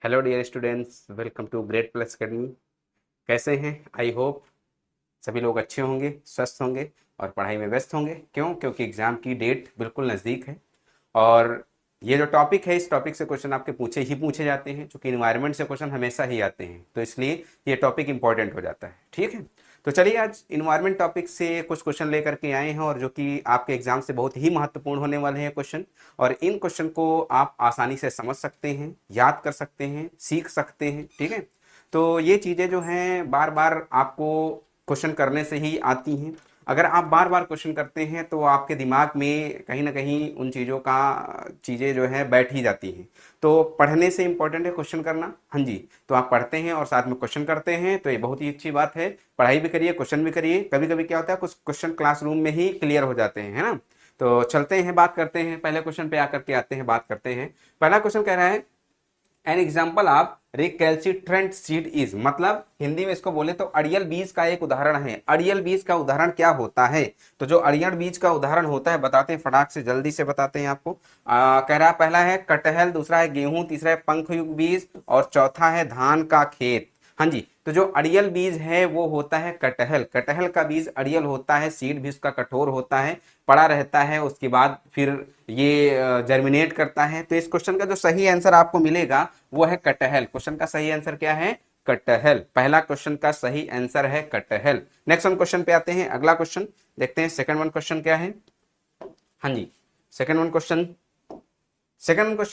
Hello dear students, welcome to great plus academy. कैसे हैं? I hope सभी लोग अच्छे होंगे, स्वस्थ होंगे और पढ़ाई में व्यस्त होंगे। क्यों? क्योंकि एग्ज़ाम की डेट बिल्कुल नज़दीक है और ये जो टॉपिक है, इस टॉपिक से क्वेश्चन आपके पूछे जाते हैं, चूँकि इन्वायरमेंट से क्वेश्चन हमेशा ही आते हैं, तो इसलिए ये टॉपिक इंपॉर्टेंट हो जाता है। ठीक है, तो चलिए आज इन्वायरमेंट टॉपिक से कुछ क्वेश्चन लेकर के आए हैं और जो कि आपके एग्जाम से बहुत ही महत्वपूर्ण होने वाले हैं क्वेश्चन। और इन क्वेश्चन को आप आसानी से समझ सकते हैं, याद कर सकते हैं, सीख सकते हैं। ठीक है, तो ये चीज़ें जो हैं बार बार आपको क्वेश्चन करने से ही आती हैं। अगर आप बार बार क्वेश्चन करते हैं तो आपके दिमाग में कहीं ना कहीं उन चीज़ें जो है बैठ ही जाती हैं। तो पढ़ने से इम्पोर्टेंट है क्वेश्चन करना। हाँ जी, तो आप पढ़ते हैं और साथ में क्वेश्चन करते हैं तो ये बहुत ही अच्छी बात है। पढ़ाई भी करिए, क्वेश्चन भी करिए। कभी कभी क्या होता है, कुछ क्वेश्चन क्लासरूम में ही क्लियर हो जाते हैं, है ना। तो चलते हैं, बात करते हैं, पहले क्वेश्चन पे आकर के आते हैं, बात करते हैं। पहला क्वेश्चन कह रहा है an example of recalcitrant seed is, मतलब हिंदी में इसको बोले तो अड़ियल बीज का एक उदाहरण है। अड़ियल बीज का उदाहरण क्या होता है? तो जो अड़ियल बीज का उदाहरण होता है बताते हैं, फटाक से जल्दी से बताते हैं आपको। कह रहा है पहला है कटहल, दूसरा है गेहूं, तीसरा है पंखयुक्त बीज और चौथा है धान का खेत। हाँ जी, तो जो अड़ियल बीज है वो होता है कटहल। कटहल का बीज अड़ियल होता है, सीड भी उसका कठोर होता है, पड़ा रहता है, उसके बाद फिर ये जर्मिनेट करता है। तो इस क्वेश्चन का जो सही आंसर आपको मिलेगा वो है कटहल। क्वेश्चन का सही आंसर क्या है? कटहल। पहला क्वेश्चन का सही आंसर है कटहल। नेक्स्ट वन क्वेश्चन पे आते हैं, अगला क्वेश्चन देखते हैं। सेकंड वन क्वेश्चन क्या है? हाँ जी, सेकंड वन क्वेश्चन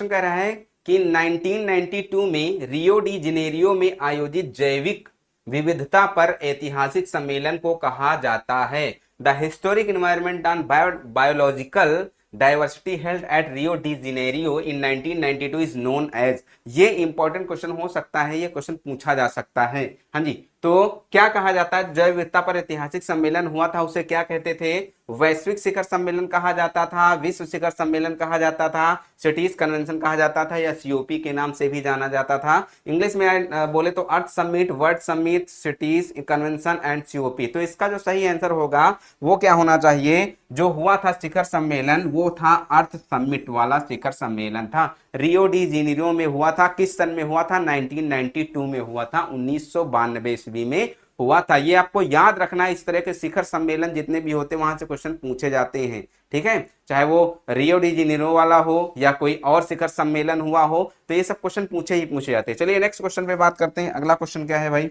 कह रहा है कि 1992 में रियो डी जेनेरियो में आयोजित जैविक विविधता पर ऐतिहासिक सम्मेलन को कहा जाता है। The historic environment on biological diversity held at Rio de Janeiro in 1992 is known as. ये इंपॉर्टेंट क्वेश्चन हो सकता है, ये क्वेश्चन पूछा जा सकता है। हाँ जी, तो क्या कहा जाता है? जैव विविधता पर ऐतिहासिक सम्मेलन हुआ था, उसे क्या कहते थे? वैश्विक शिखर सम्मेलन कहा जाता था, विश्व शिखर सम्मेलन कहा जाता था, सिटीज कन्वेंशन कहा जाता था, या सीओपी के नाम से भी जाना जाता था। इंग्लिश में बोले तो earth summit, world summit, cities convention and COP. तो इसका जो सही आंसर होगा वो क्या होना चाहिए? जो हुआ था शिखर सम्मेलन वो था अर्थ समिट वाला शिखर सम्मेलन था। रियो डी जेनेरियो में हुआ था। किस सन में हुआ था? 1992 में हुआ था, 1992 ईस्वी में हुआ था। ये आपको याद रखना, इस तरह के शिखर सम्मेलन जितने भी होते हैं वहां से क्वेश्चन पूछे जाते हैं। ठीक है, चाहे वो रियो डी जेनेरियो वाला हो या कोई और शिखर सम्मेलन हुआ हो, तो ये सब क्वेश्चन पूछे जाते हैं। चलिए नेक्स्ट क्वेश्चन पे बात करते हैं। अगला क्वेश्चन क्या है भाई?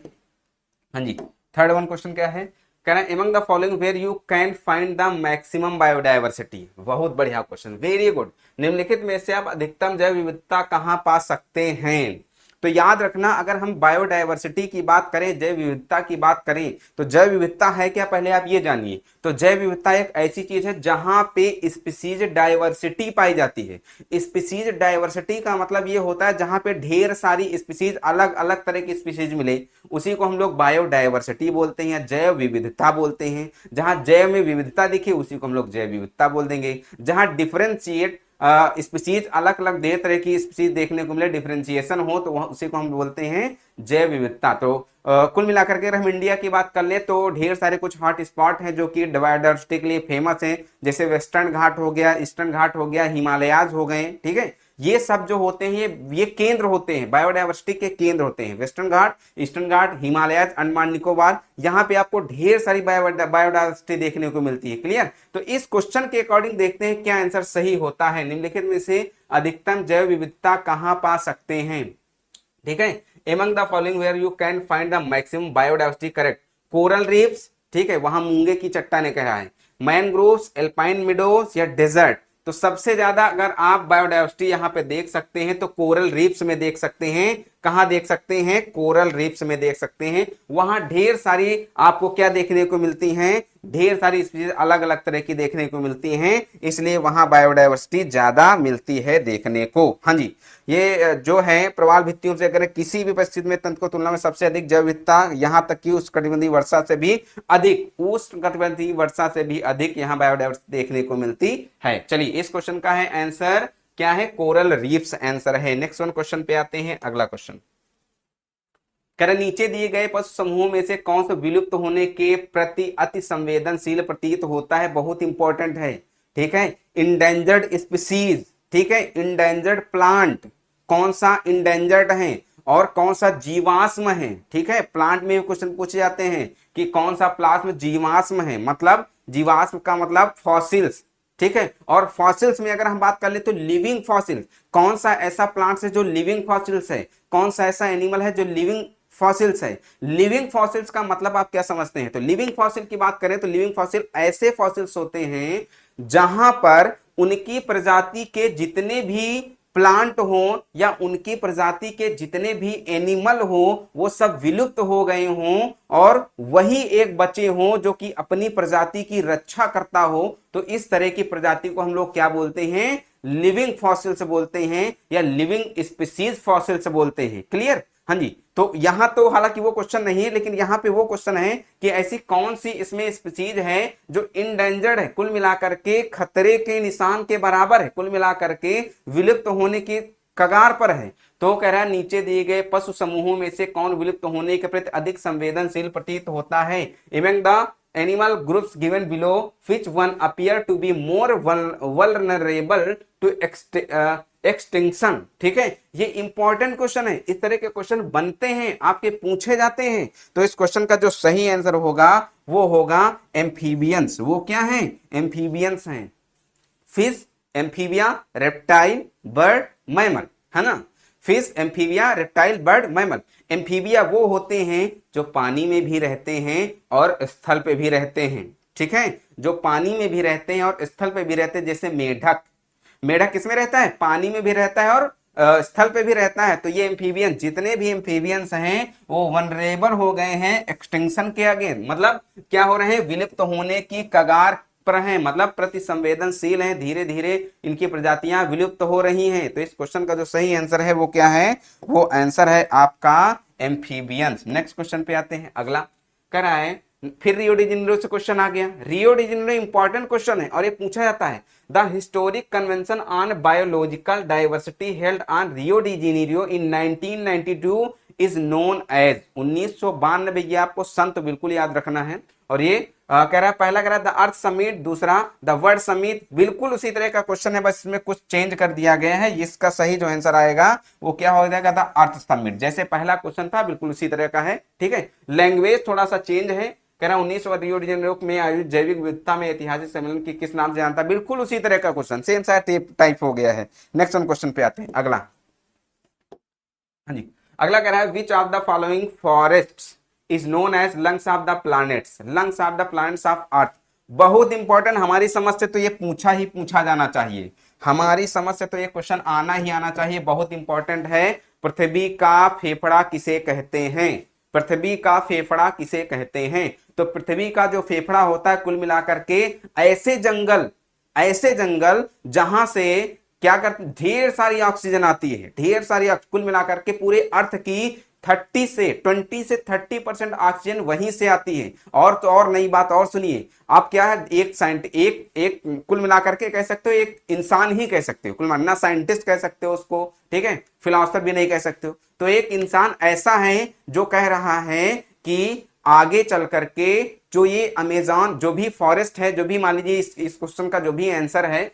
हाँ जी, थर्ड वन क्वेश्चन क्या है? कह रहा है among the following where you can find the maximum biodiversity. बहुत बढ़िया क्वेश्चन, वेरी गुड। निम्नलिखित में से आप अधिकतम जैव विविधता कहां पा सकते हैं? तो याद रखना, अगर हम बायोडायवर्सिटी की बात करें, जैव विविधता की बात करें, तो जैव विविधता है क्या, पहले आप ये जानिए। तो जैव विविधता एक ऐसी चीज है जहां पे स्पीसीज डाइवर्सिटी पाई जाती है। स्पीसीज डाइवर्सिटी का मतलब ये होता है जहां पे ढेर सारी स्पीसीज, अलग अलग तरह की स्पीसीज मिले, उसी को हम लोग बायोडाइवर्सिटी बोलते हैं या जैव विविधता बोलते हैं। जहां जैव में विविधता दिखे उसी को हम लोग जैव विविधता बोल देंगे। जहां डिफरेंशिएट स्पीसीज, अलग अलग ढेर तरह की स्पीसीज देखने को मिले, डिफरेंशिएशन हो, तो उसी को हम बोलते हैं जैव विविधता। तो कुल मिलाकर के अगर हम इंडिया की बात कर ले तो ढेर सारे कुछ हॉट स्पॉट हैं जो कि बायोडाइवर्सिटी के लिए फेमस हैं, जैसे वेस्टर्न घाट हो गया, ईस्टर्न घाट हो गया, हिमालयाज हो गए। ठीक है, ये सब जो होते हैं ये केंद्र होते हैं, बायोडाइवर्सिटी के केंद्र होते हैं। वेस्टर्न घाट, ईस्टर्न घाट, हिमालयाज, अंडमान निकोबार, यहाँ पे आपको ढेर सारी बायोडाइवर्सिटी देखने को मिलती है। क्लियर? तो इस क्वेश्चन के अकॉर्डिंग देखते हैं क्या आंसर सही होता है। निम्नलिखित में से अधिकतम जैव विविधता कहां पा सकते हैं? ठीक है, among the following where you can find the maximum biodiversity, correct. Coral reefs, ठीक है, वहां मूंगे की चट्टाने कहा है, मैनग्रोव्स, एल्पाइन मिडोज या डेजर्ट। तो सबसे ज्यादा अगर आप बायोडाइवर्सिटी यहां पे देख सकते हैं तो कोरल रीफ्स में देख सकते हैं। कहां देख सकते हैं? कोरल रीफ्स में देख सकते हैं। वहां ढेर सारी आपको क्या देखने को मिलती हैं? ढेर सारी स्पीशीज अलग अलग तरह की देखने को मिलती हैं, इसलिए वहां बायोडाइवर्सिटी ज्यादा मिलती है देखने को। हाँ जी, ये जो है प्रवाल भित्तियों से अगर किसी भी परिस्थिति में तंत्र को तुलना में सबसे अधिक जैव विविधता, यहां तक कि उष्णकटिबंधीय वर्षा से भी अधिक, उष्णकटिबंधीय वर्षा से भी अधिक यहाँ बायोडाइवर्सिटी देखने को मिलती है। चलिए इस क्वेश्चन का है आंसर क्या है? कोरल रीफ्स आंसर है। नेक्स्ट वन क्वेश्चन पे आते हैं, अगला क्वेश्चन कह रहे नीचे दिए गए पशु समूहों में से कौन सा विलुप्त होने के प्रति अति संवेदनशील प्रतीत होता है? बहुत इंपॉर्टेंट है। ठीक है, इंडेंजर्ड स्पीसीज, ठीक है, इंडेंजर्ड प्लांट, कौन सा इंडेंजर्ड है? और कौन सा जीवाश्म है। ठीक है, प्लांट में क्वेश्चन पूछे जाते हैं कि कौन सा प्लांट में जीवाश्म है, मतलब जीवाश्म का मतलब फॉसिल्स। ठीक है, और फॉसिल्स में अगर हम बात कर ले तो लिविंग फॉसिल्स, कौन सा ऐसा प्लांट्स है जो लिविंग फॉसिल्स है, कौन सा ऐसा एनिमल है जो लिविंग फॉसिल्स है। लिविंग फॉसिल्स का मतलब आप क्या समझते हैं, तो लिविंग फॉसिल की बात करें तो लिविंग फॉसिल ऐसे फॉसिल्स होते हैं जहां पर उनकी प्रजाति के जितने भी प्लांट हो या उनकी प्रजाति के जितने भी एनिमल हो वो सब विलुप्त हो गए हों और वही एक बचे हों जो कि अपनी प्रजाति की रक्षा करता हो, तो इस तरह की प्रजाति को हम लोग क्या बोलते हैं, लिविंग फॉसिल्स बोलते हैं या लिविंग स्पीसीज फॉसिल्स बोलते हैं। क्लियर, हाँ जी। तो यहां तो हालांकि वो क्वेश्चन नहीं है, लेकिन यहां पे वो क्वेश्चन है कि ऐसी कौन सी इसमें स्पीसीज है जो इंडेंजर्ड है, कुल मिलाकर के खतरे के निशान के बराबर है, कुल मिलाकर के विलुप्त होने की कगार पर है। तो कह रहा है नीचे दिए गए पशु समूहों में से कौन विलुप्त होने के प्रति अधिक संवेदनशील प्रतीत होता है। Even the animal groups given below which one appear to be more vulnerable to extinction. ठीक है, ये इंपॉर्टेंट क्वेश्चन है, इस तरह के क्वेश्चन बनते हैं, आपके पूछे जाते हैं। तो इस क्वेश्चन का जो सही आंसर होगा वो होगा एम्फीबियंस। वो क्या है, एम्फीबियंस हैं। Fish, amphibia, reptile, bird, mammal, है ना। Fish, amphibia, reptile, bird, mammal. Amphibia वो होते हैं जो पानी में भी रहते हैं और स्थल पे भी रहते हैं। ठीक है, जो पानी में भी रहते हैं और स्थल पे भी रहते हैं, जैसे मेढक। मेढक किसमें रहता है, पानी में भी रहता है और स्थल पे भी रहता है। तो ये एम्फीबियन, जितने भी एम्फीबियंस हैं वो वनरेबल हो गए हैं एक्सटिंक्शन के आगे, मतलब क्या हो रहे हैं, विलुप्त होने की कगार पर हैं, मतलब प्रति संवेदनशील हैं, धीरे धीरे इनकी प्रजातियां विलुप्त हो रही हैं। तो इस क्वेश्चन का जो सही आंसर है वो क्या है, वो आंसर है आपका एम्फीबियंस। नेक्स्ट क्वेश्चन पे आते हैं, अगला करा है, फिर रियो डी जेनेरो से क्वेश्चन आ गया। Rio de Janeiro important question है और ये पूछा जाता है, the historic convention on biological diversity held on Rio de Janeiro in 1992 is known as. 1992, ये आपको सन तो बिल्कुल याद रखना है। और ये कह रहा है, पहला कह रहा है द अर्थ समिट, दूसरा द वर्ल्ड समिट। बिल्कुल उसी तरह का क्वेश्चन है, बस इसमें कुछ चेंज कर दिया गया है। इसका सही जो आंसर आएगा वो क्या हो जाएगा, द अर्थ समिट। जैसे पहला क्वेश्चन था बिल्कुल उसी तरह का है। ठीक है, लैंग्वेज थोड़ा सा चेंज है। कह रहा 19 रियो डी जेनेरो में आयोजित जैविक विविधता में ऐतिहासिक सम्मेलन की किस नाम से जानता, बिल्कुल उसी तरह का क्वेश्चन, सेम सा टाइप हो गया है। नेक्स्ट क्वेश्चन पे आते हैं, अगला। हाँ जी, अगला कह रहा है which of the following forests is known as lungs of the planets, lungs of the planets of earth. बहुत इंपॉर्टेंट, हमारी समझ से तो ये पूछा जाना चाहिए, हमारी समझ से तो ये क्वेश्चन आना ही आना चाहिए, बहुत इंपॉर्टेंट है। पृथ्वी का फेफड़ा किसे कहते हैं, पृथ्वी का फेफड़ा किसे कहते हैं। तो पृथ्वी का जो फेफड़ा होता है, कुल मिलाकर के ऐसे जंगल जहां से क्या करते, ढेर सारी ऑक्सीजन आती है, ढेर सारी, कुल मिलाकर के पूरे अर्थ की 20 से 30% ऑक्सीजन वहीं से आती है। और तो और नई बात और सुनिए, आप क्या है, एक कुल मिलाकर के कह सकते हो, एक इंसान ही कह सकते हो, कुल ना साइंटिस्ट कह सकते हो उसको, ठीक है, फिलोसोफर भी नहीं कह सकते हो। तो एक इंसान ऐसा है जो कह रहा है कि आगे चल करके जो ये अमेज़न जो भी फॉरेस्ट है, जो भी मान लीजिए इस क्वेश्चन का जो भी आंसर है,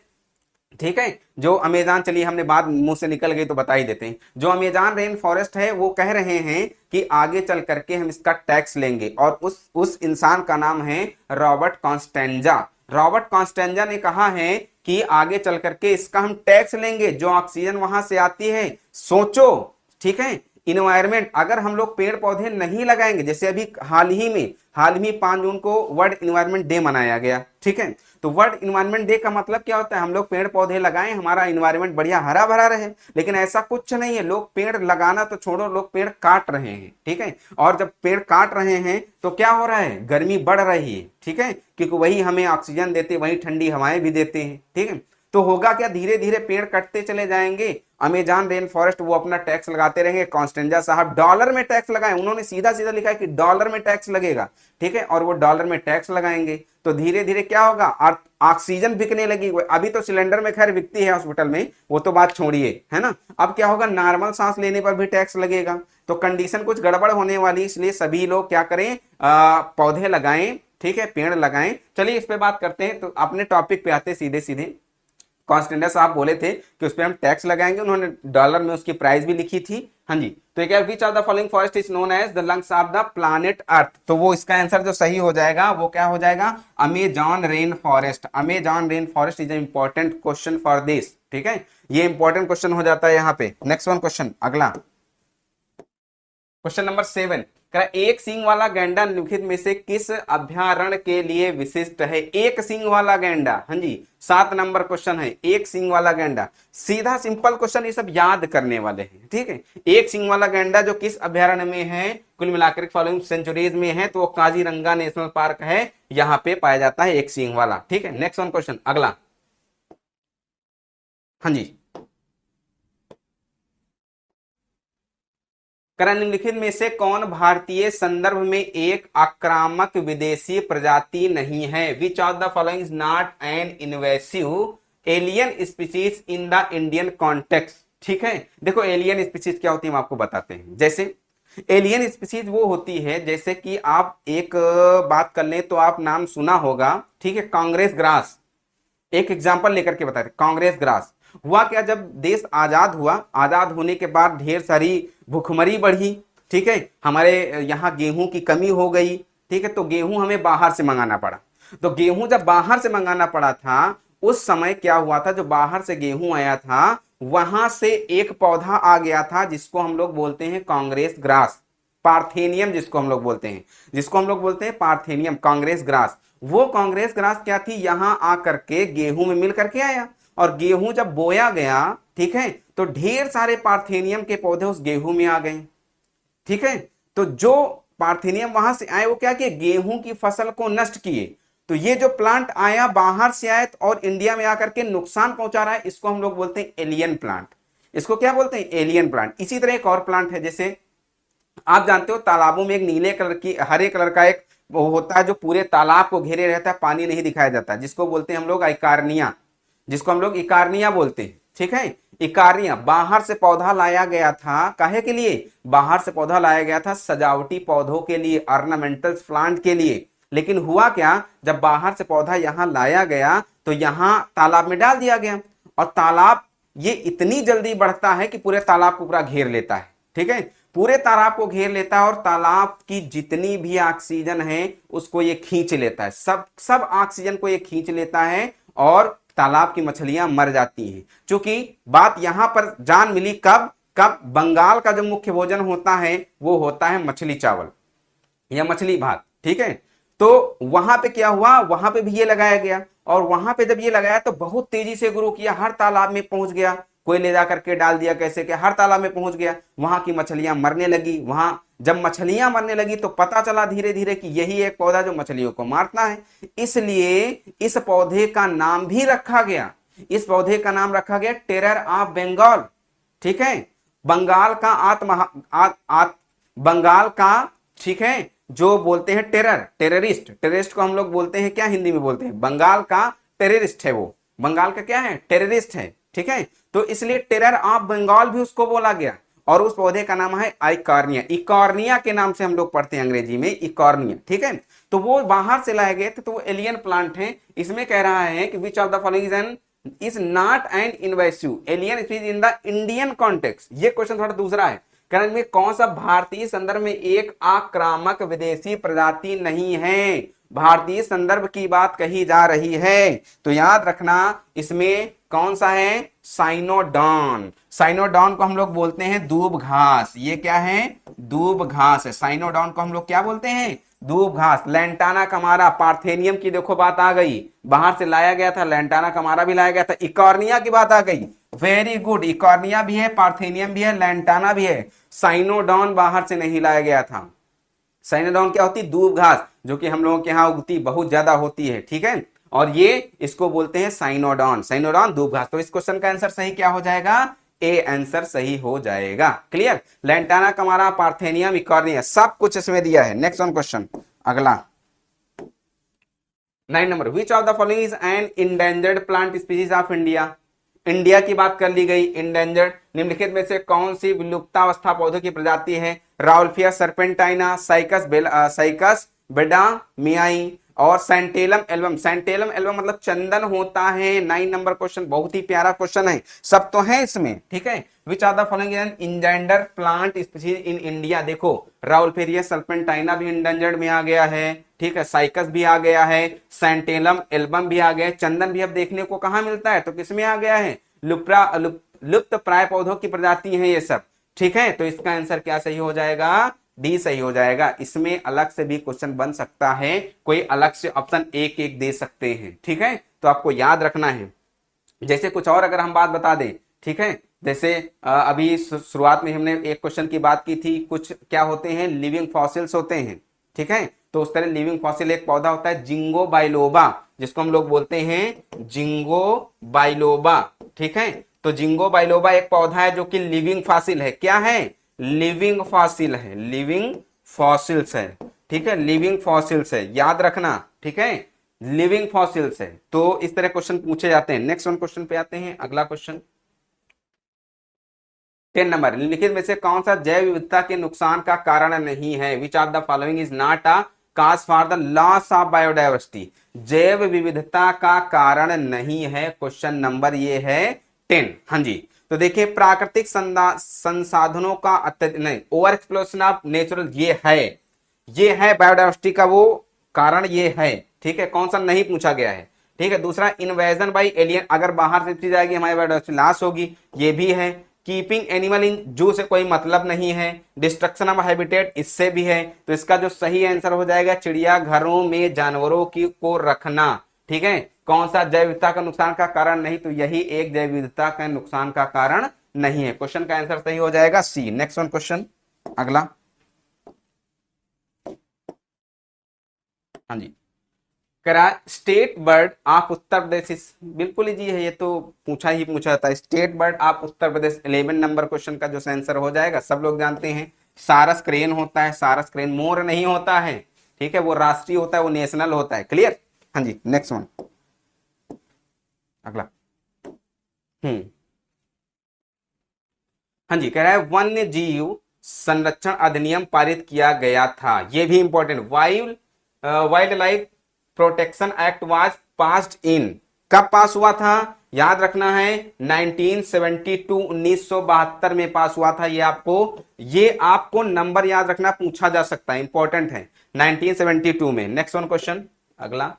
ठीक है, जो अमेज़न, चलिए हमने बात मुंह से निकल गई तो बता ही देते हैं, जो अमेज़न रेन फॉरेस्ट है वो कह रहे हैं कि आगे चल करके हम इसका टैक्स लेंगे। और उस इंसान का नाम है रॉबर्ट कॉन्स्टेंजा। रॉबर्ट कॉन्स्टेंजा ने कहा है कि आगे चल करके इसका हम टैक्स लेंगे, जो ऑक्सीजन वहां से आती है। सोचो, ठीक है, इन्वायरमेंट, अगर हम लोग पेड़ पौधे नहीं लगाएंगे, जैसे अभी हाल ही 5 जून को वर्ल्ड इन्वायरमेंट डे मनाया गया, ठीक है, तो वर्ल्ड इन्वायरमेंट डे का मतलब क्या होता है, हम लोग पेड़ पौधे लगाएं, हमारा इन्वायरमेंट बढ़िया हरा भरा रहे। लेकिन ऐसा कुछ नहीं है, लोग पेड़ लगाना तो छोड़ो, लोग पेड़ काट रहे हैं, ठीक है। और जब पेड़ काट रहे हैं तो क्या हो रहा है, गर्मी बढ़ रही है, ठीक है, क्योंकि वही हमें ऑक्सीजन देते, वही ठंडी हवाएं भी देते हैं, ठीक है। तो होगा क्या, धीरे धीरे पेड़ कटते चले जाएंगे, अमेज़न रेन फॉरेस्ट वो अपना टैक्स लगाते रहेंगे। कॉन्स्टेंजा साहब डॉलर में टैक्स लगाए, उन्होंने सीधा सीधा लिखा है कि डॉलर में टैक्स लगेगा, ठीक है, और वो डॉलर में टैक्स लगाएंगे तो धीरे धीरे क्या होगा, ऑक्सीजन बिकने लगी। अभी तो सिलेंडर में खैर बिकती है हॉस्पिटल में, वो तो बात छोड़िए, है ना। अब क्या होगा, नॉर्मल सांस लेने पर भी टैक्स लगेगा। तो कंडीशन कुछ गड़बड़ होने वाली, इसलिए सभी लोग क्या करें, पौधे लगाएं, ठीक है, पेड़ लगाएं। चलिए इस पे बात करते हैं। तो अपने टॉपिक पे आते सीधे सीधे, कॉन्स्टेंडस आप बोले थे कि उस पर हम टैक्स लगाएंगे, उन्होंने डॉलर में उसकी प्राइस भी लिखी थी। हाँ जी, तो क्या which of the following forest is known as the lungs of the planet earth, तो वो इसका आंसर जो सही हो जाएगा वो क्या हो जाएगा, Amazon rain forest. Amazon rain forest is important question for this, ठीक है, ये इंपॉर्टेंट क्वेश्चन हो जाता है यहाँ पे। नेक्स्ट वन क्वेश्चन, अगला क्वेश्चन नंबर 7, एक सींग वाला गैंडा निम्नलिखित में से किस अभ्यारण्य के लिए विशिष्ट है। एक सींग वाला गैंडा, हाँ जी 7 नंबर क्वेश्चन है, एक सींग वाला गैंडा। सीधा सिंपल क्वेश्चन, ये सब याद करने वाले हैं, ठीक है। एक सींग वाला गैंडा जो किस अभ्यारण्य में है, कुल मिलाकर फॉलोइंग सेंचुरीज में है, तो वो काजीरंगा नेशनल पार्क है, यहाँ पे पाया जाता है एक सींग वाला, ठीक है। नेक्स्ट वन क्वेश्चन, अगला, हाँ जी, निम्नलिखित में से कौन भारतीय संदर्भ में एक आक्रामक विदेशी प्रजाति नहीं है। Which of the following is not an invasive alien species in the Indian context, ठीक है। देखो एलियन स्पीसीज क्या होती है हम आपको बताते हैं। जैसे एलियन स्पीसीज वो होती है, जैसे कि आप एक बात कर लें तो आप नाम सुना होगा, ठीक है, कांग्रेस ग्रास, एक एग्जांपल लेकर के बताते, कांग्रेस ग्रास। हुआ क्या, जब देश आजाद हुआ, आजाद होने के बाद ढेर सारी भुखमरी बढ़ी, ठीक है, हमारे यहाँ गेहूं की कमी हो गई, ठीक है, तो गेहूं हमें बाहर से मंगाना पड़ा। तो गेहूं जब बाहर से मंगाना पड़ा था, उस समय क्या हुआ था, जो बाहर से गेहूं आया था वहां से एक पौधा आ गया था जिसको हम लोग बोलते हैं कांग्रेस ग्रास, पार्थेनियम जिसको हम लोग बोलते हैं, जिसको हम लोग बोलते हैं पार्थेनियम, कांग्रेस ग्रास। वो कांग्रेस ग्रास क्या थी, यहां आकर के गेहूं में मिल करके आया, और गेहूं जब बोया गया, ठीक है, तो ढेर सारे पार्थेनियम के पौधे उस गेहूं में आ गए, ठीक है। तो जो पार्थेनियम वहां से आए वो क्या किए, गेहूं की फसल को नष्ट किए। तो ये जो प्लांट आया बाहर से आया और इंडिया में आकर के नुकसान पहुंचा रहा है, इसको हम लोग बोलते हैं एलियन प्लांट। इसको क्या बोलते हैं, एलियन प्लांट। इसी तरह एक और प्लांट है, जैसे आप जानते हो तालाबों में एक नीले कलर की, हरे कलर का एक वो होता है जो पूरे तालाब को घेरे रहता है, पानी नहीं दिखाया जाता, जिसको बोलते हैं हम लोग इकार्निया, जिसको हम लोग इकार्निया बोलते हैं, ठीक है। इकार्निया बाहर से पौधा लाया गया था, काहे के लिए, बाहर से पौधा लाया गया था सजावटी पौधों के लिए, ऑर्नामेंटल प्लांट के लिए। लेकिन हुआ क्या, जब बाहर से पौधा यहां लाया गया तो यहां तालाब में डाल दिया गया, और तालाब ये इतनी जल्दी बढ़ता है कि पूरे तालाब को पूरा घेर लेता है, ठीक है, पूरे तालाब को घेर लेता है, और तालाब की जितनी भी ऑक्सीजन है उसको ये खींच लेता है, सब ऑक्सीजन को ये खींच लेता है, और तालाब की मछलियां मर जाती हैं। क्योंकि बात यहां पर जान मिली कब, बंगाल का जो मुख्य भोजन होता है वो होता है मछली चावल या मछली भात, ठीक है। तो वहां पे क्या हुआ, वहां पे भी ये लगाया गया, और वहां पे जब ये लगाया तो बहुत तेजी से ग्रो किया, हर तालाब में पहुंच गया, कोई ले जा करके डाल दिया, कैसे क्या, हर तालाब में पहुंच गया, वहां की मछलियां मरने लगी। वहां जब मछलियां मरने लगी तो पता चला धीरे धीरे कि यही एक पौधा जो मछलियों को मारता है, इसलिए इस पौधे का नाम भी रखा गया, इस पौधे का नाम रखा गया टेरर ऑफ बंगाल, ठीक है। बंगाल का बंगाल का, ठीक है, जो बोलते हैं टेररिस्ट को हम लोग बोलते हैं क्या, हिंदी में बोलते हैं, बंगाल का टेररिस्ट है वो, बंगाल का क्या है, टेररिस्ट है, ठीक है। तो इसलिए टेरर ऑफ बंगाल भी उसको बोला गया, और उस पौधे का नाम है आइकॉर्निया, इकॉर्निया के नाम से हम लोग पढ़ते हैं अंग्रेजी में, इकॉर्निया, ठीक है। तो वो बाहर से लाए गए थे, तो वो एलियन प्लांट है। इसमें कह रहा है कि विच of the following is not an invasive alien species in the Indian context. ये क्वेश्चन थोड़ा दूसरा है, कारण में कौन सा भारतीय संदर्भ में एक आक्रामक विदेशी प्रजाति नहीं है, भारतीय संदर्भ की बात कही जा रही है। तो याद रखना इसमें कौन सा है, साइनोडॉन। साइनोडॉन को हम लोग बोलते हैं दूब घास, ये क्या है, दूब घास है। साइनोडॉन को हम लोग क्या बोलते हैं, दूब घास। लैंटाना कमारा, पार्थेनियम की देखो बात आ गई, बाहर से लाया गया था, लैंटाना कमारा भी लाया गया था। इकॉर्निया की बात आ गई, वेरी गुड, इकॉर्निया भी है, पार्थेनियम भी है, लैंटाना भी है। साइनोडॉन बाहर से नहीं लाया गया था। साइनोडॉन क्या होती, दूब घास, जो कि हम लोगों के यहाँ उगती बहुत ज्यादा होती है, ठीक है, और ये इसको बोलते हैं साइनोडॉन, साइनोडॉन दूब घास। तो इस क्वेश्चन का आंसर सही क्या हो जाएगा, ए आंसर सही हो जाएगा। क्लियर, लैंटाना कमारा, पार्थेनियम, इकॉर्निया, सब कुछ इसमें दिया है। नेक्स्ट वन क्वेश्चन, अगला 9 number, which of the following is an endangered plant species of India. India की बात कर ली गई, इंडेंजर्ड, निम्नलिखित में से कौन सी विलुप्तावस्था पौधों की प्रजाति है, राउल्फिया सर्पेंटाइना, साइकस बेडामियाई, और सेंटेलम एल्बम, सेंटेलम एल्बम मतलब चंदन होता है। 9 नंबर क्वेश्चन, बहुत ही प्यारा क्वेश्चन है, सब तो है इसमें, ठीक है। Which are the following endangered plant species in India, देखो राउल्फेरिया सर्पेंटाइना भी इंडेंजर्ड में आ गया है, ठीक है, साइकस भी आ गया है, सेंटेलम एल्बम भी आ गया है, चंदन भी अब देखने को कहां मिलता है, तो किसमें आ गया है, लुप्त प्राय पौधों की प्रजाति है ये सब, ठीक है। तो इसका आंसर क्या सही हो जाएगा, डी सही हो जाएगा। इसमें अलग से भी क्वेश्चन बन सकता है, कोई अलग से ऑप्शन एक एक दे सकते हैं, ठीक है, तो आपको याद रखना है। जैसे कुछ और अगर हम बात बता दें, ठीक है, जैसे अभी शुरुआत में हमने एक क्वेश्चन की बात की थी, कुछ क्या होते हैं, लिविंग फॉसिल्स होते हैं, ठीक है। तो उस तरह लिविंग फॉसिल एक पौधा होता है जिंगो बाइलोबा, जिसको हम लोग बोलते हैं जिंगो बाइलोबा, ठीक है। तो जिंगो बाइलोबा एक पौधा है जो कि लिविंग फॉसिल है, क्या है, लिविंग फॉसिल है, लिविंग फॉसिल्स है, ठीक है, लिविंग फॉसिल्स है, याद रखना, ठीक है, लिविंग फॉसिल्स है। तो इस तरह क्वेश्चन पूछे जाते हैं। नेक्स्ट वन क्वेश्चन पे आते हैं, अगला क्वेश्चन 10 नंबर, निम्नलिखित में से कौन सा जैव विविधता के नुकसान का कारण नहीं है, which are the following is not a cause for the loss of biodiversity, जैव विविधता का कारण नहीं है, क्वेश्चन नंबर ये है 10। हाँ जी, तो देखिए प्राकृतिक संसाधनों का नहीं, ओवर एक्सप्लोरेशन ऑफ नेचुरल, ये है बायोडाइवर्सिटी का वो कारण, ये है, ठीक है, कौन सा नहीं पूछा गया है, ठीक है। दूसरा इन्वेजन बाई एलियन, अगर बाहर से चीज आएगी हमारी बायोडाइवर्सिटी लॉस होगी, ये भी है। कीपिंग एनिमल इन जू से कोई मतलब नहीं है। डिस्ट्रक्शन ऑफ हैबिटेट, इससे भी है। तो इसका जो सही आंसर हो जाएगा चिड़ियाघरों में जानवरों की को रखना, ठीक है। कौन सा जैव विविधता का नुकसान का कारण नहीं, तो यही एक जैव विविधता का नुकसान का कारण नहीं है, क्वेश्चन का आंसर सही हो जाएगा सी। नेक्स्ट वन क्वेश्चन, अगला, हाँ जी, करा state bird of Uttar Pradesh, बिल्कुल ही जी है, ये तो पूछा था, state bird of Uttar Pradesh 11 number question का जो आंसर हो जाएगा, सब लोग जानते हैं सारस क्रेन होता है, सारस क्रेन मोर नहीं होता है, ठीक है, वो राष्ट्रीय होता है, वो नेशनल होता है, क्लियर। हाँ जी, नेक्स्ट वन, अगला, हाँ जी, कह रहा है वन्य जीव संरक्षण अधिनियम पारित किया गया था, ये भी important, wild life protection act was passed in, कब पास हुआ था, याद रखना है 1972, 1972 में पास हुआ था। ये आपको नंबर याद रखना, पूछा जा सकता है, इंपॉर्टेंट है, 1972 में। नेक्स्ट वन क्वेश्चन, अगला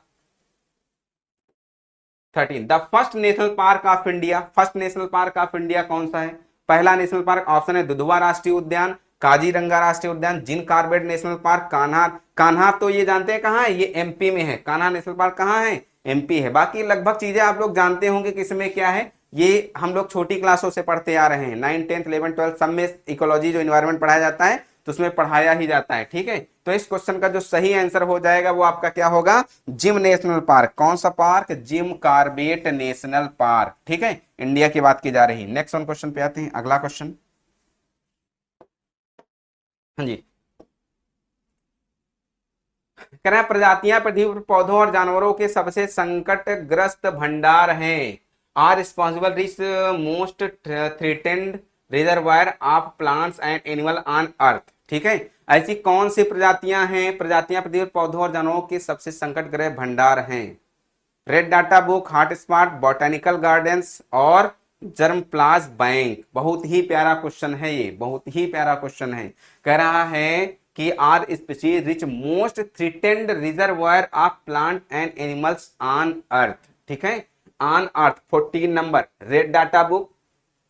13, the first national park of India, first national park of India कौन सा है, पहला नेशनल पार्क ऑप्शन है दुधवा राष्ट्रीय उद्यान, काजीरंगा राष्ट्रीय उद्यान, Jim Corbett national park, Kanha, Kanha तो ये जानते हैं कहाँ है, ये एमपी में है, कान्हा नेशनल पार्क कहाँ है, एमपी है। बाकी लगभग चीजें आप लोग जानते होंगे किसमें क्या है, ये हम लोग छोटी क्लासों से पढ़ते आ रहे हैं, 9, 10, 11, 12 सब में इकोलॉजी जो इन्वायरमेंट पढ़ाया जाता है तो उसमें पढ़ाया ही जाता है, ठीक है। तो इस क्वेश्चन का जो सही आंसर हो जाएगा वो आपका क्या होगा, जिम नेशनल पार्क, कौन सा park, Jim Corbett national park, ठीक है, इंडिया की बात की जा रही। नेक्स्ट वन क्वेश्चन पे आते हैं, अगला क्वेश्चन, हाँ जी, कह रहे हैं प्रजातियां पृथ्वी पर पौधों और जानवरों के सबसे संकटग्रस्त भंडार हैं, are responsible rich most threatened reservoir of plants and animal on earth, ठीक है। ऐसी कौन सी प्रजातियां हैं, प्रजातियां पृथ्वी पर पौधों और जानवरों के सबसे संकटग्रस्त भंडार हैं, red data book, hot spot, botanical gardens और जर्म प्लाज बैंक। बहुत ही प्यारा क्वेश्चन है ये, बहुत ही प्यारा क्वेश्चन है। कह रहा है कि are species rich most threatened reservoir of plant and animals on earth, ठीक है, on earth. 14 number red data book,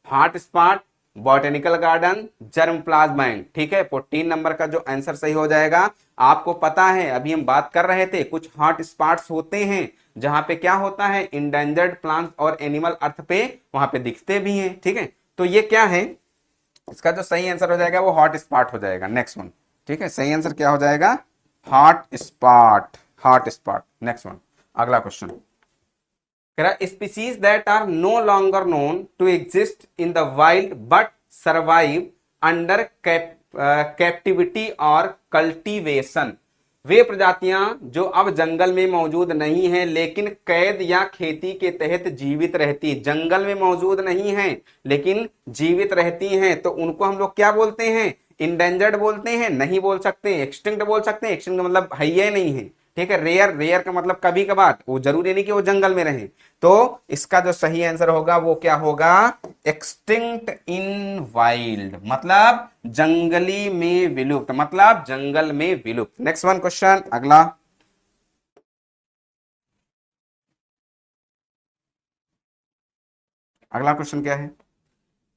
hot spot, botanical garden, germplasm bank, ठीक है। 14 नंबर का जो आंसर सही हो जाएगा, आपको पता है अभी हम बात कर रहे थे कुछ हॉट स्पॉट्स होते हैं जहां पे क्या होता है, इंडेंजर्ड प्लांट्स और एनिमल अर्थ पे वहां पे दिखते भी हैं, ठीक है। तो ये क्या है, इसका जो सही आंसर हो जाएगा वो हॉट स्पॉट हो जाएगा। नेक्स्ट वन, ठीक है, सही आंसर क्या हो जाएगा, hot spot, hot spot. Next one, अगला question, species that are no longer known to exist in the wild but survive under captivity और कल्टीवेशन, वे प्रजातियां जो अब जंगल में मौजूद नहीं हैं लेकिन कैद या खेती के तहत जीवित रहती, जंगल में मौजूद नहीं हैं लेकिन जीवित रहती हैं, तो उनको हम लोग क्या बोलते हैं, इंडेंजर्ड बोलते हैं, नहीं बोल सकते, एक्सटिंक्ट बोल सकते हैं, एक्सटिंक्ट मतलब है ही नहीं है, ठीक है, रेयर, रेयर का मतलब कभी कभार, वो जरूरी नहीं कि वो जंगल में रहे। तो इसका जो सही आंसर होगा वो क्या होगा, एक्सटिंक्ट इन वाइल्ड, मतलब जंगली में विलुप्त, मतलब जंगल में विलुप्त। नेक्स्ट वन क्वेश्चन, अगला। अगला क्वेश्चन क्या है?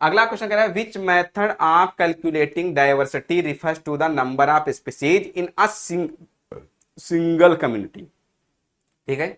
अगला क्वेश्चन कह रहा है which method of calculating diversity refers to the number of species in a single community. ठीक है,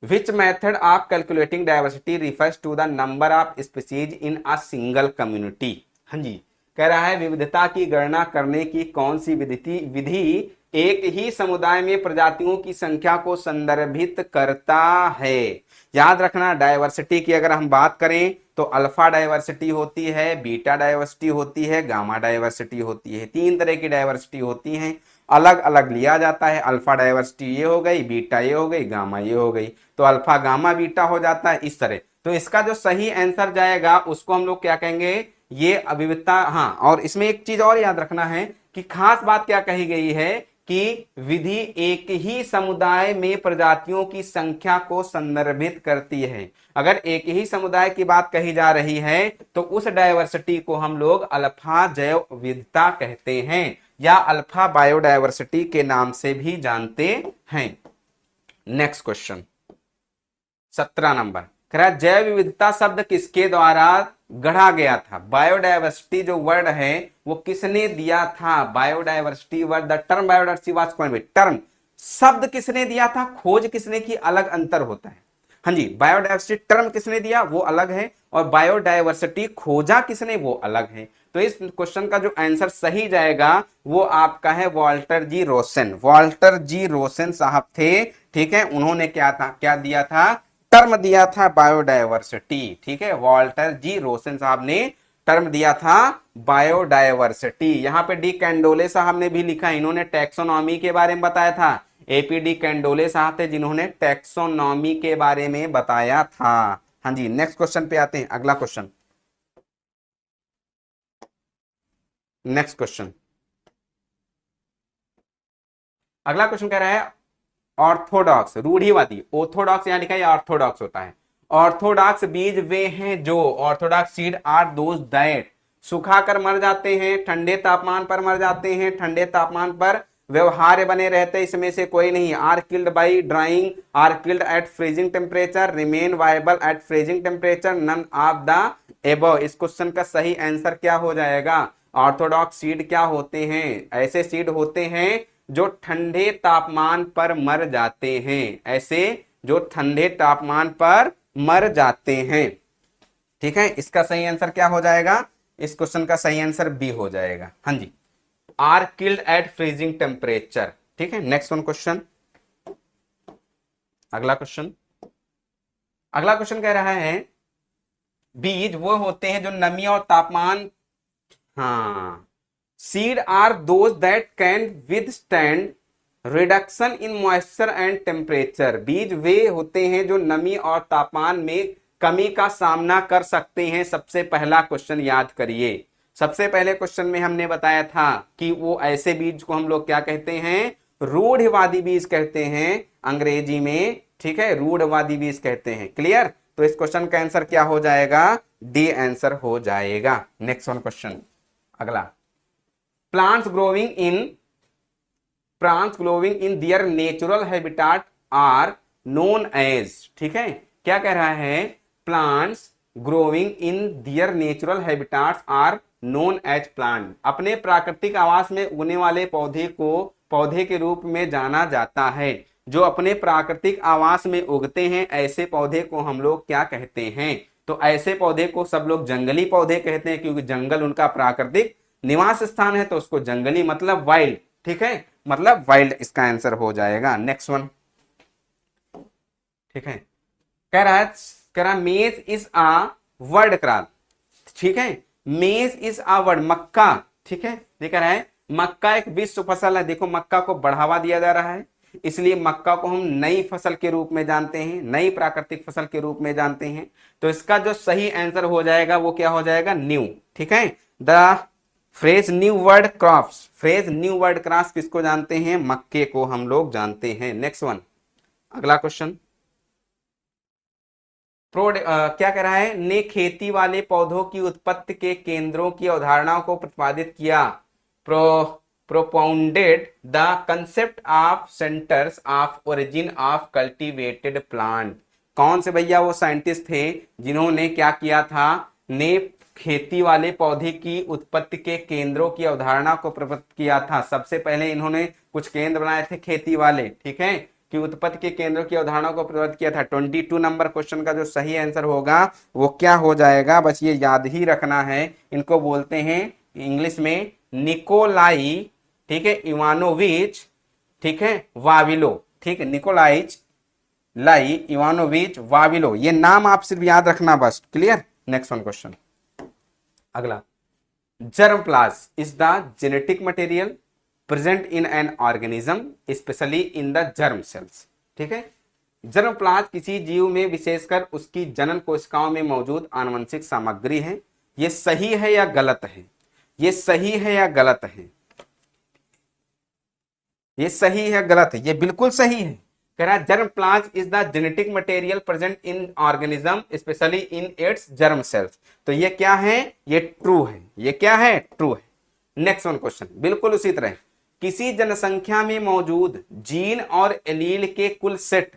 which method of calculating diversity refers to the number of species in a single community. हाँ जी, कह रहा है विविधता की गणना करने की कौन सी विधि एक ही समुदाय में प्रजातियों की संख्या को संदर्भित करता है। याद रखना, डाइवर्सिटी की अगर हम बात करें तो अल्फा डाइवर्सिटी होती है, बीटा डाइवर्सिटी होती है, गामा डाइवर्सिटी होती है। तीन तरह की डाइवर्सिटी होती हैं, अलग अलग लिया जाता है। अल्फा डाइवर्सिटी ये हो गई, बीटा ये हो गई, गामा ये हो गई, तो अल्फा गामा बीटा हो जाता है इस तरह। तो इसका जो सही आंसर जाएगा उसको हम लोग क्या कहेंगे, ये विविधता। हाँ, और इसमें एक चीज और याद रखना है कि खास बात क्या कही गई है कि विधि एक ही समुदाय में प्रजातियों की संख्या को संदर्भित करती है। अगर एक ही समुदाय की बात कही जा रही है तो उस डायवर्सिटी को हम लोग अल्फा जैव विविधता कहते हैं या अल्फा बायोडायवर्सिटी के नाम से भी जानते हैं। नेक्स्ट क्वेश्चन 17 नंबर, कह रहा है जैव विविधता शब्द किसके द्वारा गढ़ा गया था। बायोडायवर्सिटी जो वर्ड है वो किसने दिया था, biodiversity word, the term biodiversity was coined, term शब्द किसने दिया था, खोज किसने की, अलग अंतर होता है। हाँ जी, बायोडायवर्सिटी टर्म किसने दिया वो अलग है, और बायोडायवर्सिटी खोजा किसने वो अलग है। तो इस क्वेश्चन का जो आंसर सही जाएगा वो आपका है Walter G Rosen. Walter G Rosen साहब थे, ठीक है, उन्होंने क्या था, क्या दिया था, टर्म दिया था बायोडायवर्सिटी। ठीक है, वॉल्टर जी रोसेन साहब ने टर्म दिया था बायोडायवर्सिटी। यहां पे डी कैंडोले साहब ने भी लिखा, इन्होंने टैक्सोनॉमी के बारे में बताया था। एपीडी कैंडोले साहब थे जिन्होंने टैक्सोनॉमी के बारे में बताया था। हाँ जी, नेक्स्ट क्वेश्चन पे आते हैं, अगला क्वेश्चन। नेक्स्ट क्वेश्चन, अगला क्वेश्चन कह रहा है ऑर्थोडॉक्स, रूढ़िवादी, ऑर्थोडॉक्स यहां लिखा है, ऑर्थोडॉक्स होता है। ऑर्थोडॉक्स बीज वे हैं जो, orthodox seed are those that, सुखाकर मर जाते हैं, ठंडे तापमान पर मर जाते हैं, ठंडे तापमान पर व्यवहार्य बने रहते, इसमें से कोई नहीं, are killed by drying, are killed at freezing temperature, remain viable at freezing temperature, none of the above. इस क्वेश्चन का सही आंसर क्या हो जाएगा, ऑर्थोडॉक्स सीड क्या होते हैं, ऐसे सीड होते हैं जो ठंडे तापमान पर मर जाते हैं, ऐसे जो ठंडे तापमान पर मर जाते हैं। ठीक है, इसका सही आंसर क्या हो जाएगा, इस क्वेश्चन का सही आंसर बी हो जाएगा। हाँ जी, are killed at freezing temperature. ठीक है, नेक्स्ट वन क्वेश्चन, अगला क्वेश्चन। अगला क्वेश्चन कह रहा है बीज वो होते हैं जो नमी और तापमान, हाँ, seed are those that can withstand reduction in moisture and temperature. बीज वे होते हैं जो नमी और तापमान में कमी का सामना कर सकते हैं। सबसे पहला क्वेश्चन याद करिए, सबसे पहले क्वेश्चन में हमने बताया था कि वो ऐसे बीज को हम लोग क्या कहते हैं, रूढ़िवादी बीज कहते हैं अंग्रेजी में। ठीक है, रूढ़िवादी बीज कहते हैं। क्लियर, तो इस क्वेश्चन का आंसर क्या हो जाएगा, डी आंसर हो जाएगा। नेक्स्ट वन क्वेश्चन, अगला, plants growing in their natural habitat are known as. ठीक है, क्या कह रहा है, plants growing in their natural habitats are known as plant, अपने प्राकृतिक आवास में उगने वाले पौधे को पौधे के रूप में जाना जाता है। जो अपने प्राकृतिक आवास में उगते हैं ऐसे पौधे को हम लोग क्या कहते हैं, तो ऐसे पौधे को सब लोग जंगली पौधे कहते हैं, क्योंकि जंगल उनका प्राकृतिक निवास स्थान है, तो उसको जंगली मतलब वाइल्ड। ठीक है, मतलब वाइल्ड इसका आंसर हो जाएगा। नेक्स्ट वन, ठीक है, कह रहा मेज इज आ वर्ड क्रॉप। ठीक है, मेज इज आ वर्ड, मक्का। ठीक है, देख रहा है मक्का एक विश्व फसल है। देखो मक्का को बढ़ावा दिया जा रहा है, इसलिए मक्का को हम नई फसल के रूप में जानते हैं, नई प्राकृतिक फसल के रूप में जानते हैं। तो इसका जो सही आंसर हो जाएगा वो क्या हो जाएगा, न्यू। ठीक है, the phrase new word crops, phrase new word crops किसको जानते हैं? मक्के को हम लोग जानते हैं। नेक्स्ट वन, अगला क्वेश्चन। क्या कह रहा है? ने खेती वाले पौधों की उत्पत्ति के केंद्रों की अवधारणाओं को प्रतिपादित किया। Pro propounded the concept of centres of origin of cultivated plant. कौन से भैया वो साइंटिस्ट थे जिन्होंने क्या किया था? ने खेती वाले पौधे की उत्पत्ति के केंद्रों की अवधारणा को प्रस्तुत किया था। सबसे पहले इन्होंने कुछ केंद्र बनाए थे खेती वाले, ठीक है, कि उत्पत्ति के केंद्रों की अवधारणा को प्रस्तुत किया था। 22 नंबर क्वेश्चन का जो सही आंसर होगा वो क्या हो जाएगा? बस ये याद ही रखना है। इनको बोलते हैं इंग्लिश में निकोलाई, ठीक है, इवानोविच, ठीक है, वाविलो, ठीक है, निकोलाइच लाई इवानोविच वाविलो, ये नाम आप सिर्फ याद रखना बस। क्लियर? नेक्स्ट वन क्वेश्चन, अगला। germplasm is the genetic material present in an organism especially in the germ cells। ठीक है, जर्मप्लाज्म किसी जीव में विशेषकर उसकी जनन कोशिकाओं में मौजूद आनुवंशिक सामग्री है। ये सही है या गलत है? ये सही है या गलत है? ये सही है या गलत है? ये बिल्कुल सही है। कह रहा है germplasm is the genetic material present in organism specially in its germ cells. तो ये क्या है? ये ट्रू है। ये क्या है? ट्रू है। नेक्स्ट वन क्वेश्चन बिल्कुल उसी तरह। किसी जनसंख्या में मौजूद जीन और एलील के कुल सेट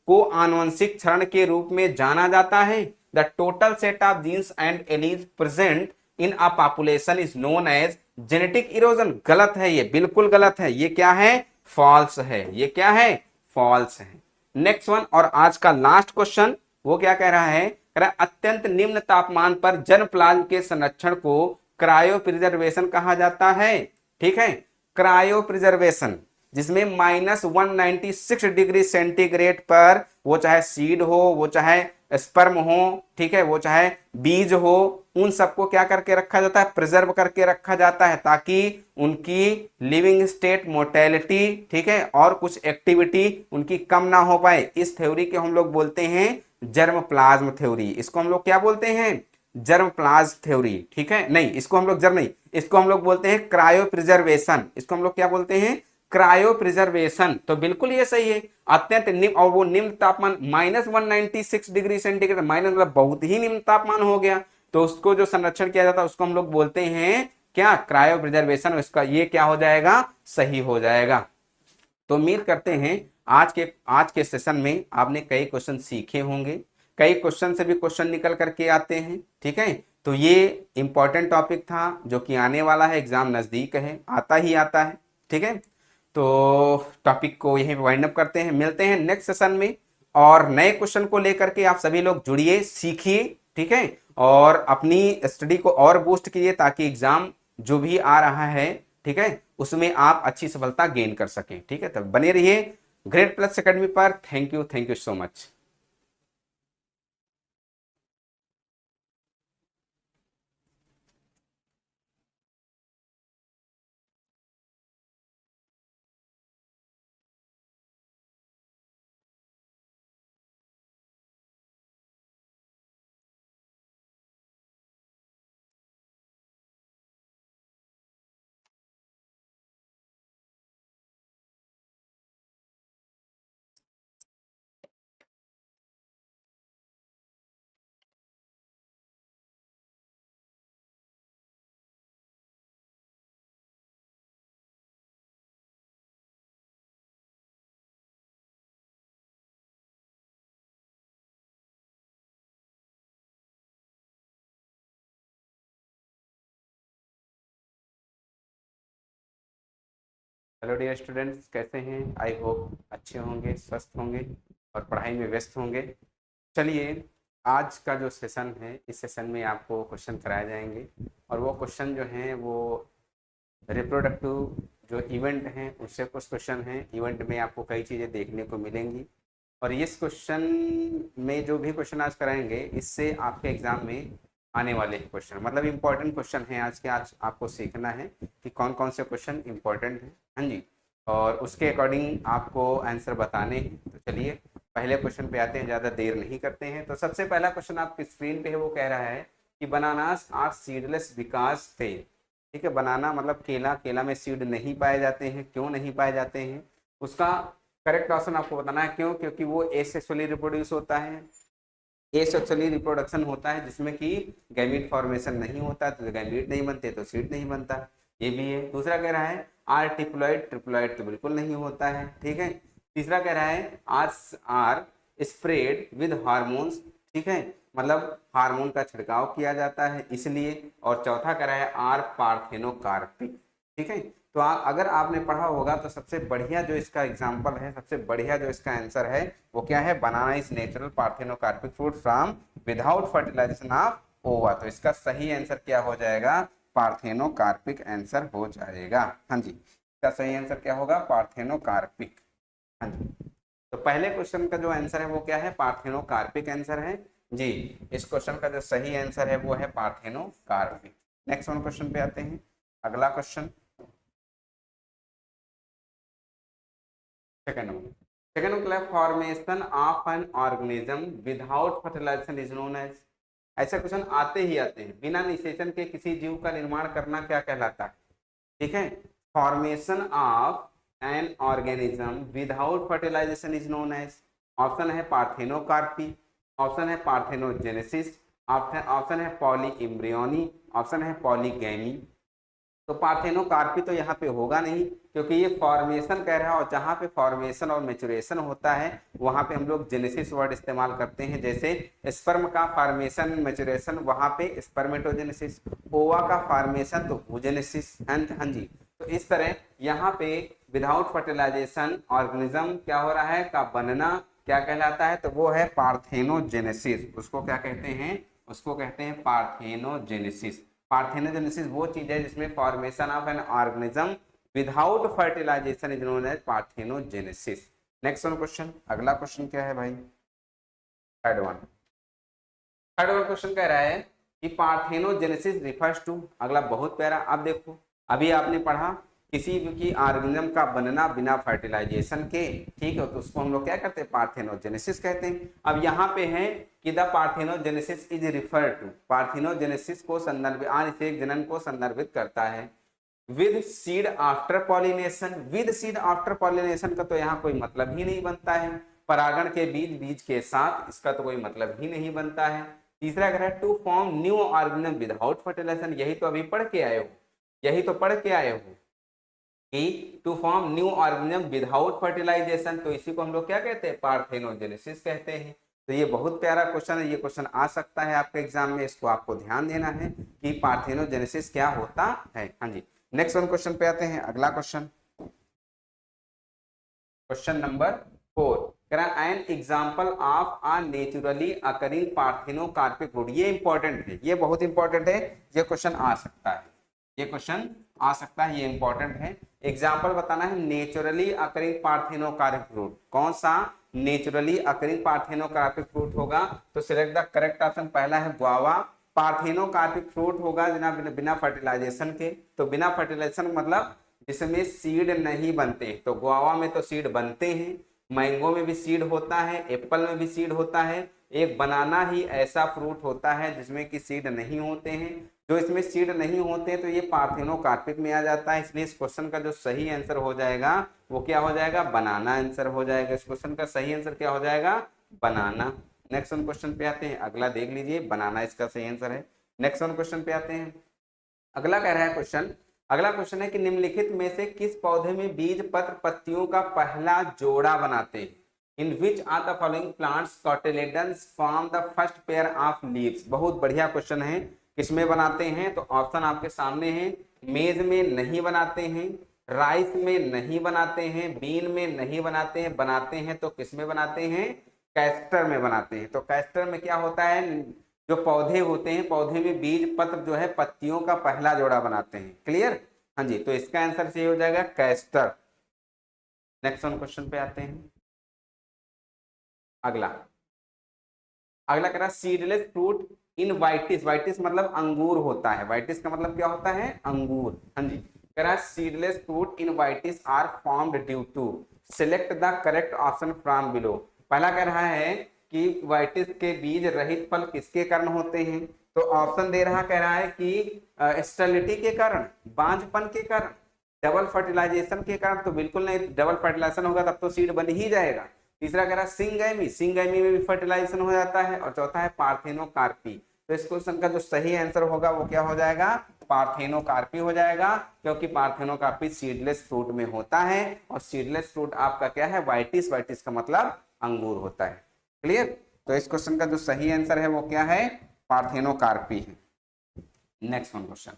को आनुवंशिक क्षरण के रूप में जाना जाता है। The total set of genes and alleles present in a population is known as genetic erosion. गलत है, ये बिल्कुल गलत है। ये क्या है? फॉल्स है। ये क्या है? फॉल्स है। नेक्स्ट वन और आज का लास्ट क्वेश्चन, वो क्या कह रहा है? कह रहा है अत्यंत निम्न तापमान पर जर्मप्लाज्म के संरक्षण को क्रायो प्रिजर्वेशन कहा जाता है। ठीक है, क्रायो प्रिजर्वेशन, जिसमें -196 डिग्री सेंटीग्रेड पर वो चाहे सीड हो, वो चाहे स्पर्म हो, ठीक है, वो चाहे बीज हो, उन सबको क्या करके रखा जाता है? प्रिजर्व करके रखा जाता है, ताकि उनकी लिविंग स्टेट मोर्टेलिटी, ठीक है, और कुछ एक्टिविटी उनकी कम ना हो पाए। इस थ्योरी के हम लोग बोलते हैं जर्मप्लाज्म थ्योरी। इसको हम लोग क्या बोलते हैं? Germplasm theory. ठीक है, नहीं, इसको हम लोग नहीं, इसको हम लोग बोलते हैं क्रायो प्रिजर्वेशन। इसको हम लोग क्या बोलते हैं? Cryo preservation. तो बिल्कुल ये सही है। अत्यंत निम्न, और वो निम्न तापमान -196 डिग्री सेंटीग्रेड, माइनस मतलब बहुत ही निम्न तापमान हो गया, तो उसको जो संरक्षण किया जाता है उसको हम लोग बोलते हैं क्या? Cryo preservation. इसका ये क्या हो जाएगा? सही हो जाएगा। तो उम्मीद करते हैं आज के सेशन में आपने कई क्वेश्चन सीखे होंगे। कई क्वेश्चन से भी क्वेश्चन निकल करके आते हैं। ठीक है, तो ये इंपॉर्टेंट टॉपिक था जो कि आने वाला है, एग्जाम नजदीक है, आता ही आता है। ठीक है, तो टॉपिक को यहीं पे वाइंड अप करते हैं। मिलते हैं नेक्स्ट सेशन में और नए क्वेश्चन को लेकर के। आप सभी लोग जुड़िए, सीखिए, ठीक है, और अपनी स्टडी को और बूस्ट कीजिए ताकि एग्जाम जो भी आ रहा है, ठीक है, उसमें आप अच्छी सफलता गेन कर सकें। ठीक है, तो बने रहिए ग्रेड प्लस एकेडमी पर। Thank you so much. Hello dear students, कैसे हैं? आई होप अच्छे होंगे, स्वस्थ होंगे और पढ़ाई में व्यस्त होंगे। चलिए, आज का जो सेशन है, इस सेशन में आपको क्वेश्चन कराए जाएंगे और वो क्वेश्चन जो हैं वो रिप्रोडक्टिव जो इवेंट हैं उससे कुछ क्वेश्चन हैं। इवेंट में आपको कई चीज़ें देखने को मिलेंगी और इस क्वेश्चन में जो भी क्वेश्चन आज कराएंगे इससे आपके एग्जाम में आने वाले क्वेश्चन, मतलब इंपॉर्टेंट क्वेश्चन हैं आज के। आज आपको सीखना है कि कौन कौन से क्वेश्चन इंपॉर्टेंट हैं, हाँ जी, और उसके अकॉर्डिंग आपको आंसर बताने हैं। तो चलिए पहले क्वेश्चन पे आते हैं, ज़्यादा देर नहीं करते हैं। तो सबसे पहला क्वेश्चन आपकी स्क्रीन पे है, वो कह रहा है कि bananas are seedless because they ठीक है, बनाना मतलब केला, केला में सीड नहीं पाए जाते हैं। क्यों नहीं पाए जाते हैं, उसका करेक्ट ऑप्शन आपको बताना है। क्यों? क्योंकि वो एसेक्सुअली रिप्रोड्यूस होता है। एसेक्सुअली रिप्रोडक्शन होता है जिसमें कि गैमीट फॉर्मेशन नहीं होता, तो गैमीट नहीं बनते तो सीड नहीं बनता, ये भी है। दूसरा कह रहा है आर ट्रिप्लॉइड, ट्रिप्लॉइड तो बिल्कुल नहीं होता है। ठीक है। तीसरा कह रहा है आर स्प्रेड विद हार्मोन्स, ठीक है, मतलब हार्मोन का छिड़काव किया जाता है इसलिए। और चौथा कह रहा है आर पार्थेनोकार्पिक। ठीक है। तो अगर आपने पढ़ा होगा तो सबसे बढ़िया जो इसका एग्जाम्पल है, सबसे बढ़िया जो इसका आंसर है वो क्या है, banana is natural parthenocarpic fruit from without fertilisation of ova. तो इसका सही आंसर क्या हो जाएगा, पार्थेनोकार्पिक आंसर हो जाएगा। हाँ जी, इसका सही आंसर क्या होगा, पार्थेनोकार्पिक। हाँ जी, तो पहले क्वेश्चन का जो आंसर है वो क्या है, पार्थेनोकार्पिक आंसर है जी। इस क्वेश्चन का जो सही आंसर है वो है पार्थेनोकार्पिक। नेक्स्ट वन क्वेश्चन पे आते हैं। अगला question second formation of an organism without fertilization is known as. ऐसे क्वेश्चन आते ही आते हैं, बिना निषेचन के किसी जीव का निर्माण करना क्या कहलाता है। ठीक है, formation of an organism without fertilization is known as. Option है पार्थेनोकार्पी, ऑप्शन है पार्थेनोजेनेसिस, ऑप्शन है पॉली इम्ब्रियोनी, ऑप्शन है पॉलीगैमी। तो पार्थेनोकार्पी तो यहाँ पे होगा नहीं, क्योंकि ये फॉर्मेशन कह रहा है, और जहाँ पे फॉर्मेशन और मेचुरेशन होता है वहां पे हम लोग जेनेसिस वर्ड इस्तेमाल करते हैं। जैसे स्पर्म का फॉर्मेशन मेचुरेशन, वहां पे स्पर्मेटोजेनेसिस, ओवा का फॉर्मेशन तो ओजेनेसिस। हाँ जी, तो इस तरह यहाँ पे विदाउट फर्टिलाइजेशन ऑर्गेनिज्म क्या हो रहा है, का बनना क्या कहलाता है, तो वो है पार्थेनोजेनेसिस। उसको क्या कहते हैं, उसको कहते हैं पार्थेनोजेनेसिस। पार्थेनोजेनेसिस वो चीज है जिसमें formation of an organism without fertilization is known as parthenogenesis. Next one question, अगला क्वेश्चन क्या है भाई, थर्ड वन क्वेश्चन कह रहा है कि पार्थेनोजेनेसिस रिफर्स टू, अगला बहुत प्यारा। अब देखो, अभी आपने पढ़ा किसी की ऑर्गेनिज्म का बनना बिना फर्टिलाइजेशन के, ठीक है, तो उसको हम लोग क्या करते हैं, पार्थेनोजेनेसिस कहते हैं। अब यहाँ पे है कि the parthenogenesis is refer to, parthenogenesis को संदर्भित, अनिषेक जनन को संदर्भित करता है with seed after pollination. With seed after pollination का तो यहाँ कोई मतलब ही नहीं बनता है, परागण के बीज, बीज के साथ, इसका तो कोई मतलब ही नहीं बनता है। तीसरा कह रहा है to form new organism without fertilization, यही तो अभी पढ़ के आए हो, यही तो पढ़ के आए हो कि to form new organism without fertilization, तो इसी को हम लोग क्या कहते हैं, पार्थेनोजेनेसिस कहते हैं। तो ये बहुत प्यारा क्वेश्चन है, ये क्वेश्चन आ सकता है आपके एग्जाम में, इसको आपको ध्यान देना है कि पार्थेनोजेनेसिस क्या होता है। हाँ जी, नेक्स्ट वन क्वेश्चन पे आते हैं। अगला question, question number 4, an example of a naturally occurring parthenocarpic fruit. ये इंपॉर्टेंट है, ये बहुत इंपॉर्टेंट है, ये क्वेश्चन आ सकता है, ये क्वेश्चन आ सकता है, ये इंपॉर्टेंट है। एग्जाम्पल बताना है नेचुरली अकरिंग पार्थेनोकार्पिक फ्रूट। कौन सा नेचुरली अकरिंग पार्थेनोकार्पिक फ्रूट होगा, तो सिलेक्ट द करेक्ट ऑप्शन। पहला है गुआवा। पार्थेनोकार्पिक फ्रूट होगा बिना फर्टिलाइजेशन के, तो बिना फर्टिलाइजेशन मतलब जिसमें सीड नहीं बनते, तो गुआवा में तो सीड बनते हैं, मैंगो में भी सीड होता है, एप्पल में भी सीड होता है। एक बनाना ही ऐसा फ्रूट होता है जिसमें कि सीड नहीं होते हैं। जो इसमें सीड नहीं होते हैं तो ये पार्थेनोकार्पिक में आ जाता है। इसलिए इस क्वेश्चन का जो सही आंसर हो जाएगा वो क्या हो जाएगा, बनाना आंसर हो जाएगा। इस क्वेश्चन का सही आंसर क्या हो जाएगा, बनाना। नेक्स्ट वन क्वेश्चन पे आते हैं, अगला देख लीजिए, बनाना इसका सही आंसर है। नेक्स्ट वन क्वेश्चन पे आते हैं। अगला कह रहा है क्वेश्चन, अगला क्वेश्चन है कि निम्नलिखित में से किस पौधे में बीज पत्र पत्तियों का पहला जोड़ा बनाते हैं। In which are the following plants cotyledons form the first pair of leaves. बहुत बढ़िया क्वेश्चन है, किसमें बनाते हैं, तो ऑप्शन आपके सामने है। मेज में नहीं बनाते हैं, राइस में नहीं बनाते हैं, बीन में नहीं बनाते हैं, बनाते हैं तो किसमें बनाते हैं, कैस्टर में बनाते हैं। तो कैस्टर में क्या होता है, जो पौधे होते हैं, पौधे में बीज पत्र जो है पत्तियों का पहला जोड़ा बनाते हैं। क्लियर, हाँ जी, तो इसका आंसर सही हो जाएगा कैस्टर। नेक्स्ट वन क्वेश्चन पे आते हैं। अगला अगला कह रहा सीडलेस फ्रूट इन वाइटिस। वाइटिस मतलब अंगूर होता है, वाइटिस का मतलब क्या होता है, अंगूर। हाँ जी, कह रहा seedless fruit in vitis are formed due to, select the correct option from below. पहला कह रहा है कि वाइटिस के बीज रहित फल किसके कारण होते हैं, तो ऑप्शन दे रहा, कह रहा है कि स्टेरिलिटी के कारण, बांझपन के कारण, डबल फर्टिलाइजेशन के कारण, तो बिल्कुल नहीं, डबल फर्टिलाइजेशन होगा तब तो सीड बन ही जाएगा। तीसरा कह रहा है सिंगैमी, सिंगैमी में भी फर्टिलाइजेशन हो जाता है। और चौथा है पार्थेनोकार्पी। तो इस क्वेश्चन का जो सही आंसर होगा वो क्या हो जाएगा, पार्थेनोकार्पी हो जाएगा, क्योंकि पार्थेनोकार्पी सीडलेस फ्रूट में होता है। और सीडलेस फ्रूट आपका क्या है, वाइटिस, वाइटिस का मतलब अंगूर होता है। क्लियर। तो इस क्वेश्चन का जो सही आंसर है वो क्या है, पार्थेनोकार्पी है। नेक्स्ट वन क्वेश्चन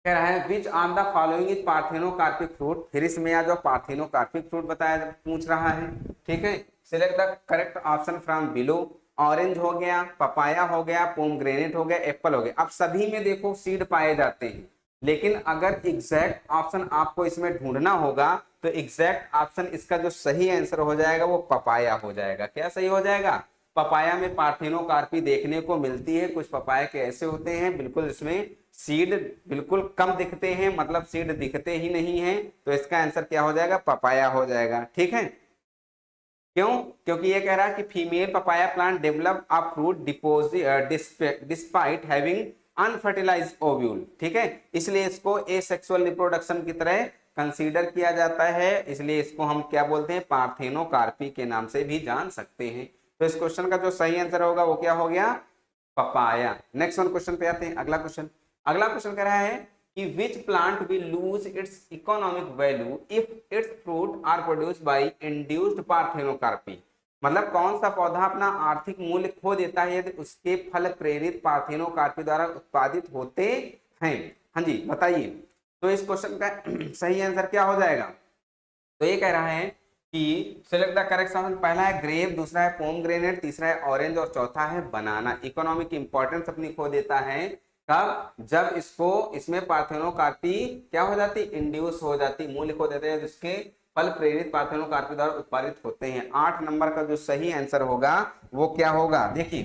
कह रहा है which on the following is parthenocarpic fruit. फिर इसमें या जो पार्थेनोकार्पिक फ्रूट बताया पूछ रहा है, ठीक है। Select the correct option from below. Orange हो गया, पपाया हो गया, पोमग्रेनेट हो गया, एप्पल हो गया। अब सभी में देखो सीड पाए जाते हैं, लेकिन अगर एग्जैक्ट ऑप्शन आपको इसमें ढूंढना होगा तो एग्जैक्ट ऑप्शन इसका जो सही आंसर हो जाएगा वो पपाया हो जाएगा। क्या सही हो जाएगा, पपाया में पार्थेनोकार्पी देखने को मिलती है। कुछ पपाया के ऐसे होते हैं बिल्कुल इसमें सीड बिल्कुल कम दिखते हैं, मतलब सीड दिखते ही नहीं है। तो इसका आंसर क्या हो जाएगा, पपाया हो जाएगा। ठीक है, क्यों, क्योंकि ये कह रहा है कि female papaya plant develop a fruit deposit despite having unfertilised ovule. ठीक है, इसलिए इसको एसेक्सुअल रिप्रोडक्शन की तरह कंसीडर किया जाता है। इसलिए इसको हम क्या बोलते हैं, पार्थेनोकार्पी के नाम से भी जान सकते हैं। तो इस क्वेश्चन का जो सही आंसर होगा वो क्या हो गया, पपाया। नेक्स्ट वन क्वेश्चन पे आते हैं। अगला क्वेश्चन कह रहा है कि which plant will lose its economic value if its fruit are produced by induced parthenocarpy. मतलब कौन सा पौधा अपना आर्थिक मूल्य खो देता है यदि उसके फल प्रेरित पार्थेनोकार्पी द्वारा उत्पादित होते हैं। हाँ जी बताइए। तो इस क्वेश्चन का सही आंसर क्या हो जाएगा, तो ये कह रहा है कि सिलेक्ट द करेक्ट ऑप्शन। पहला है ग्रेप, दूसरा है पोमग्रेनेट, तीसरा है ऑरेंज और चौथा है बनाना। इकोनॉमिक इंपॉर्टेंस अपनी खो देता है कब, जब इसमें पार्थेनोकार्पी क्या हो जाती, इंड्यूस हो जाती, मूल्य खो देते हैं जिसके फल प्रेरित पार्थेनोकार्पी द्वारा उत्पादित होते हैं। 8 नंबर का जो सही आंसर होगा वो क्या होगा, देखिए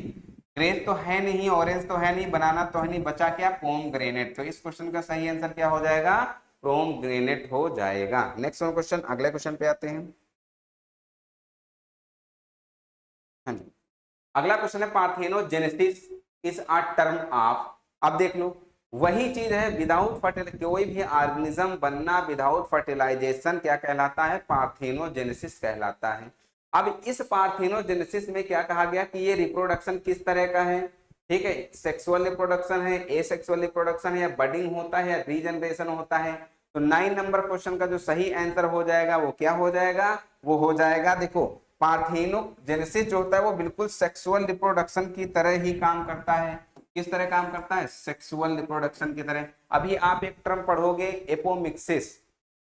ग्रेप तो है नहीं, ऑरेंज तो है नहीं, बनाना तो है नहीं, बचा क्या, पोमग्रेनेट। तो इस क्वेश्चन का सही आंसर क्या हो जाएगा, पोमग्रेनेट हो जाएगा। नेक्स्ट क्वेश्चन, अगले क्वेश्चन पे आते हैं। हाँ जी, अगला क्वेश्चन है parthenogenesis is a term of. अब देख लो वही चीज है, विदाउट फर्टिलाइजेशन कोई भी ऑर्गेनिज्म बनना विदाउट फर्टिलाइजेशन क्या कहलाता है, पार्थेनोजेनेसिस कहलाता है। अब इस पार्थेनोजेनेसिस में क्या कहा गया कि ये रिप्रोडक्शन किस तरह का है, ठीक है, सेक्सुअल रिप्रोडक्शन है, एसेक्सुअल रिप्रोडक्शन है, या बडिंग होता है, या रीजनरेशन होता है। तो 9 नंबर क्वेश्चन का जो सही आंसर हो जाएगा वो क्या हो जाएगा, वो हो जाएगा, देखो पार्थेनोजेनेसिस जो होता है वो बिल्कुल सेक्सुअल रिप्रोडक्शन की तरह ही काम करता है। किस तरह काम करता है, सेक्सुअल रिप्रोडक्शन की तरह। अभी आप एक टर्म पढ़ोगे एपोमिक्सिस,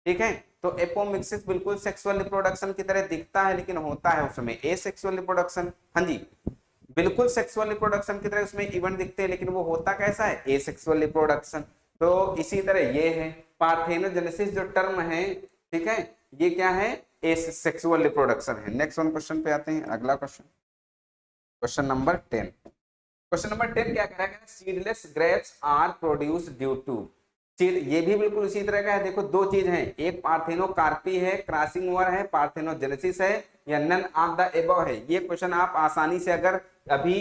ठीक है, तो एपोमिक्सिस बिल्कुल सेक्सुअल रिप्रोडक्शन की तरह दिखता है, लेकिन होता है उसमें एसेक्सुअल रिप्रोडक्शन। हाँ जी, बिल्कुल सेक्सुअल रिप्रोडक्शन की तरह उसमें इवेंट दिखते हैं, लेकिन वो होता कैसा है, एसेक्सुअल रिप्रोडक्शन। तो इसी तरह ये है पार्थेनोजेनेसिस जो टर्म है, ठीक है, ये क्या है, एसेक्सुअल रिप्रोडक्शन है। नेक्स्ट वन क्वेश्चन पे आते हैं। अगला question, question number 10। Question number 10 क्या कह रहा है, seedless grapes are produced due to seed. ये भी बिल्कुल उसी तरह का है। देखो दो चीज हैं, एक पार्थेनोकार्पी है, क्रॉसिंग ओवर है, पार्थेनोजेनेसिस है, या नन ऑफ द एबव है। ये क्वेश्चन आप आसानी से, अगर अभी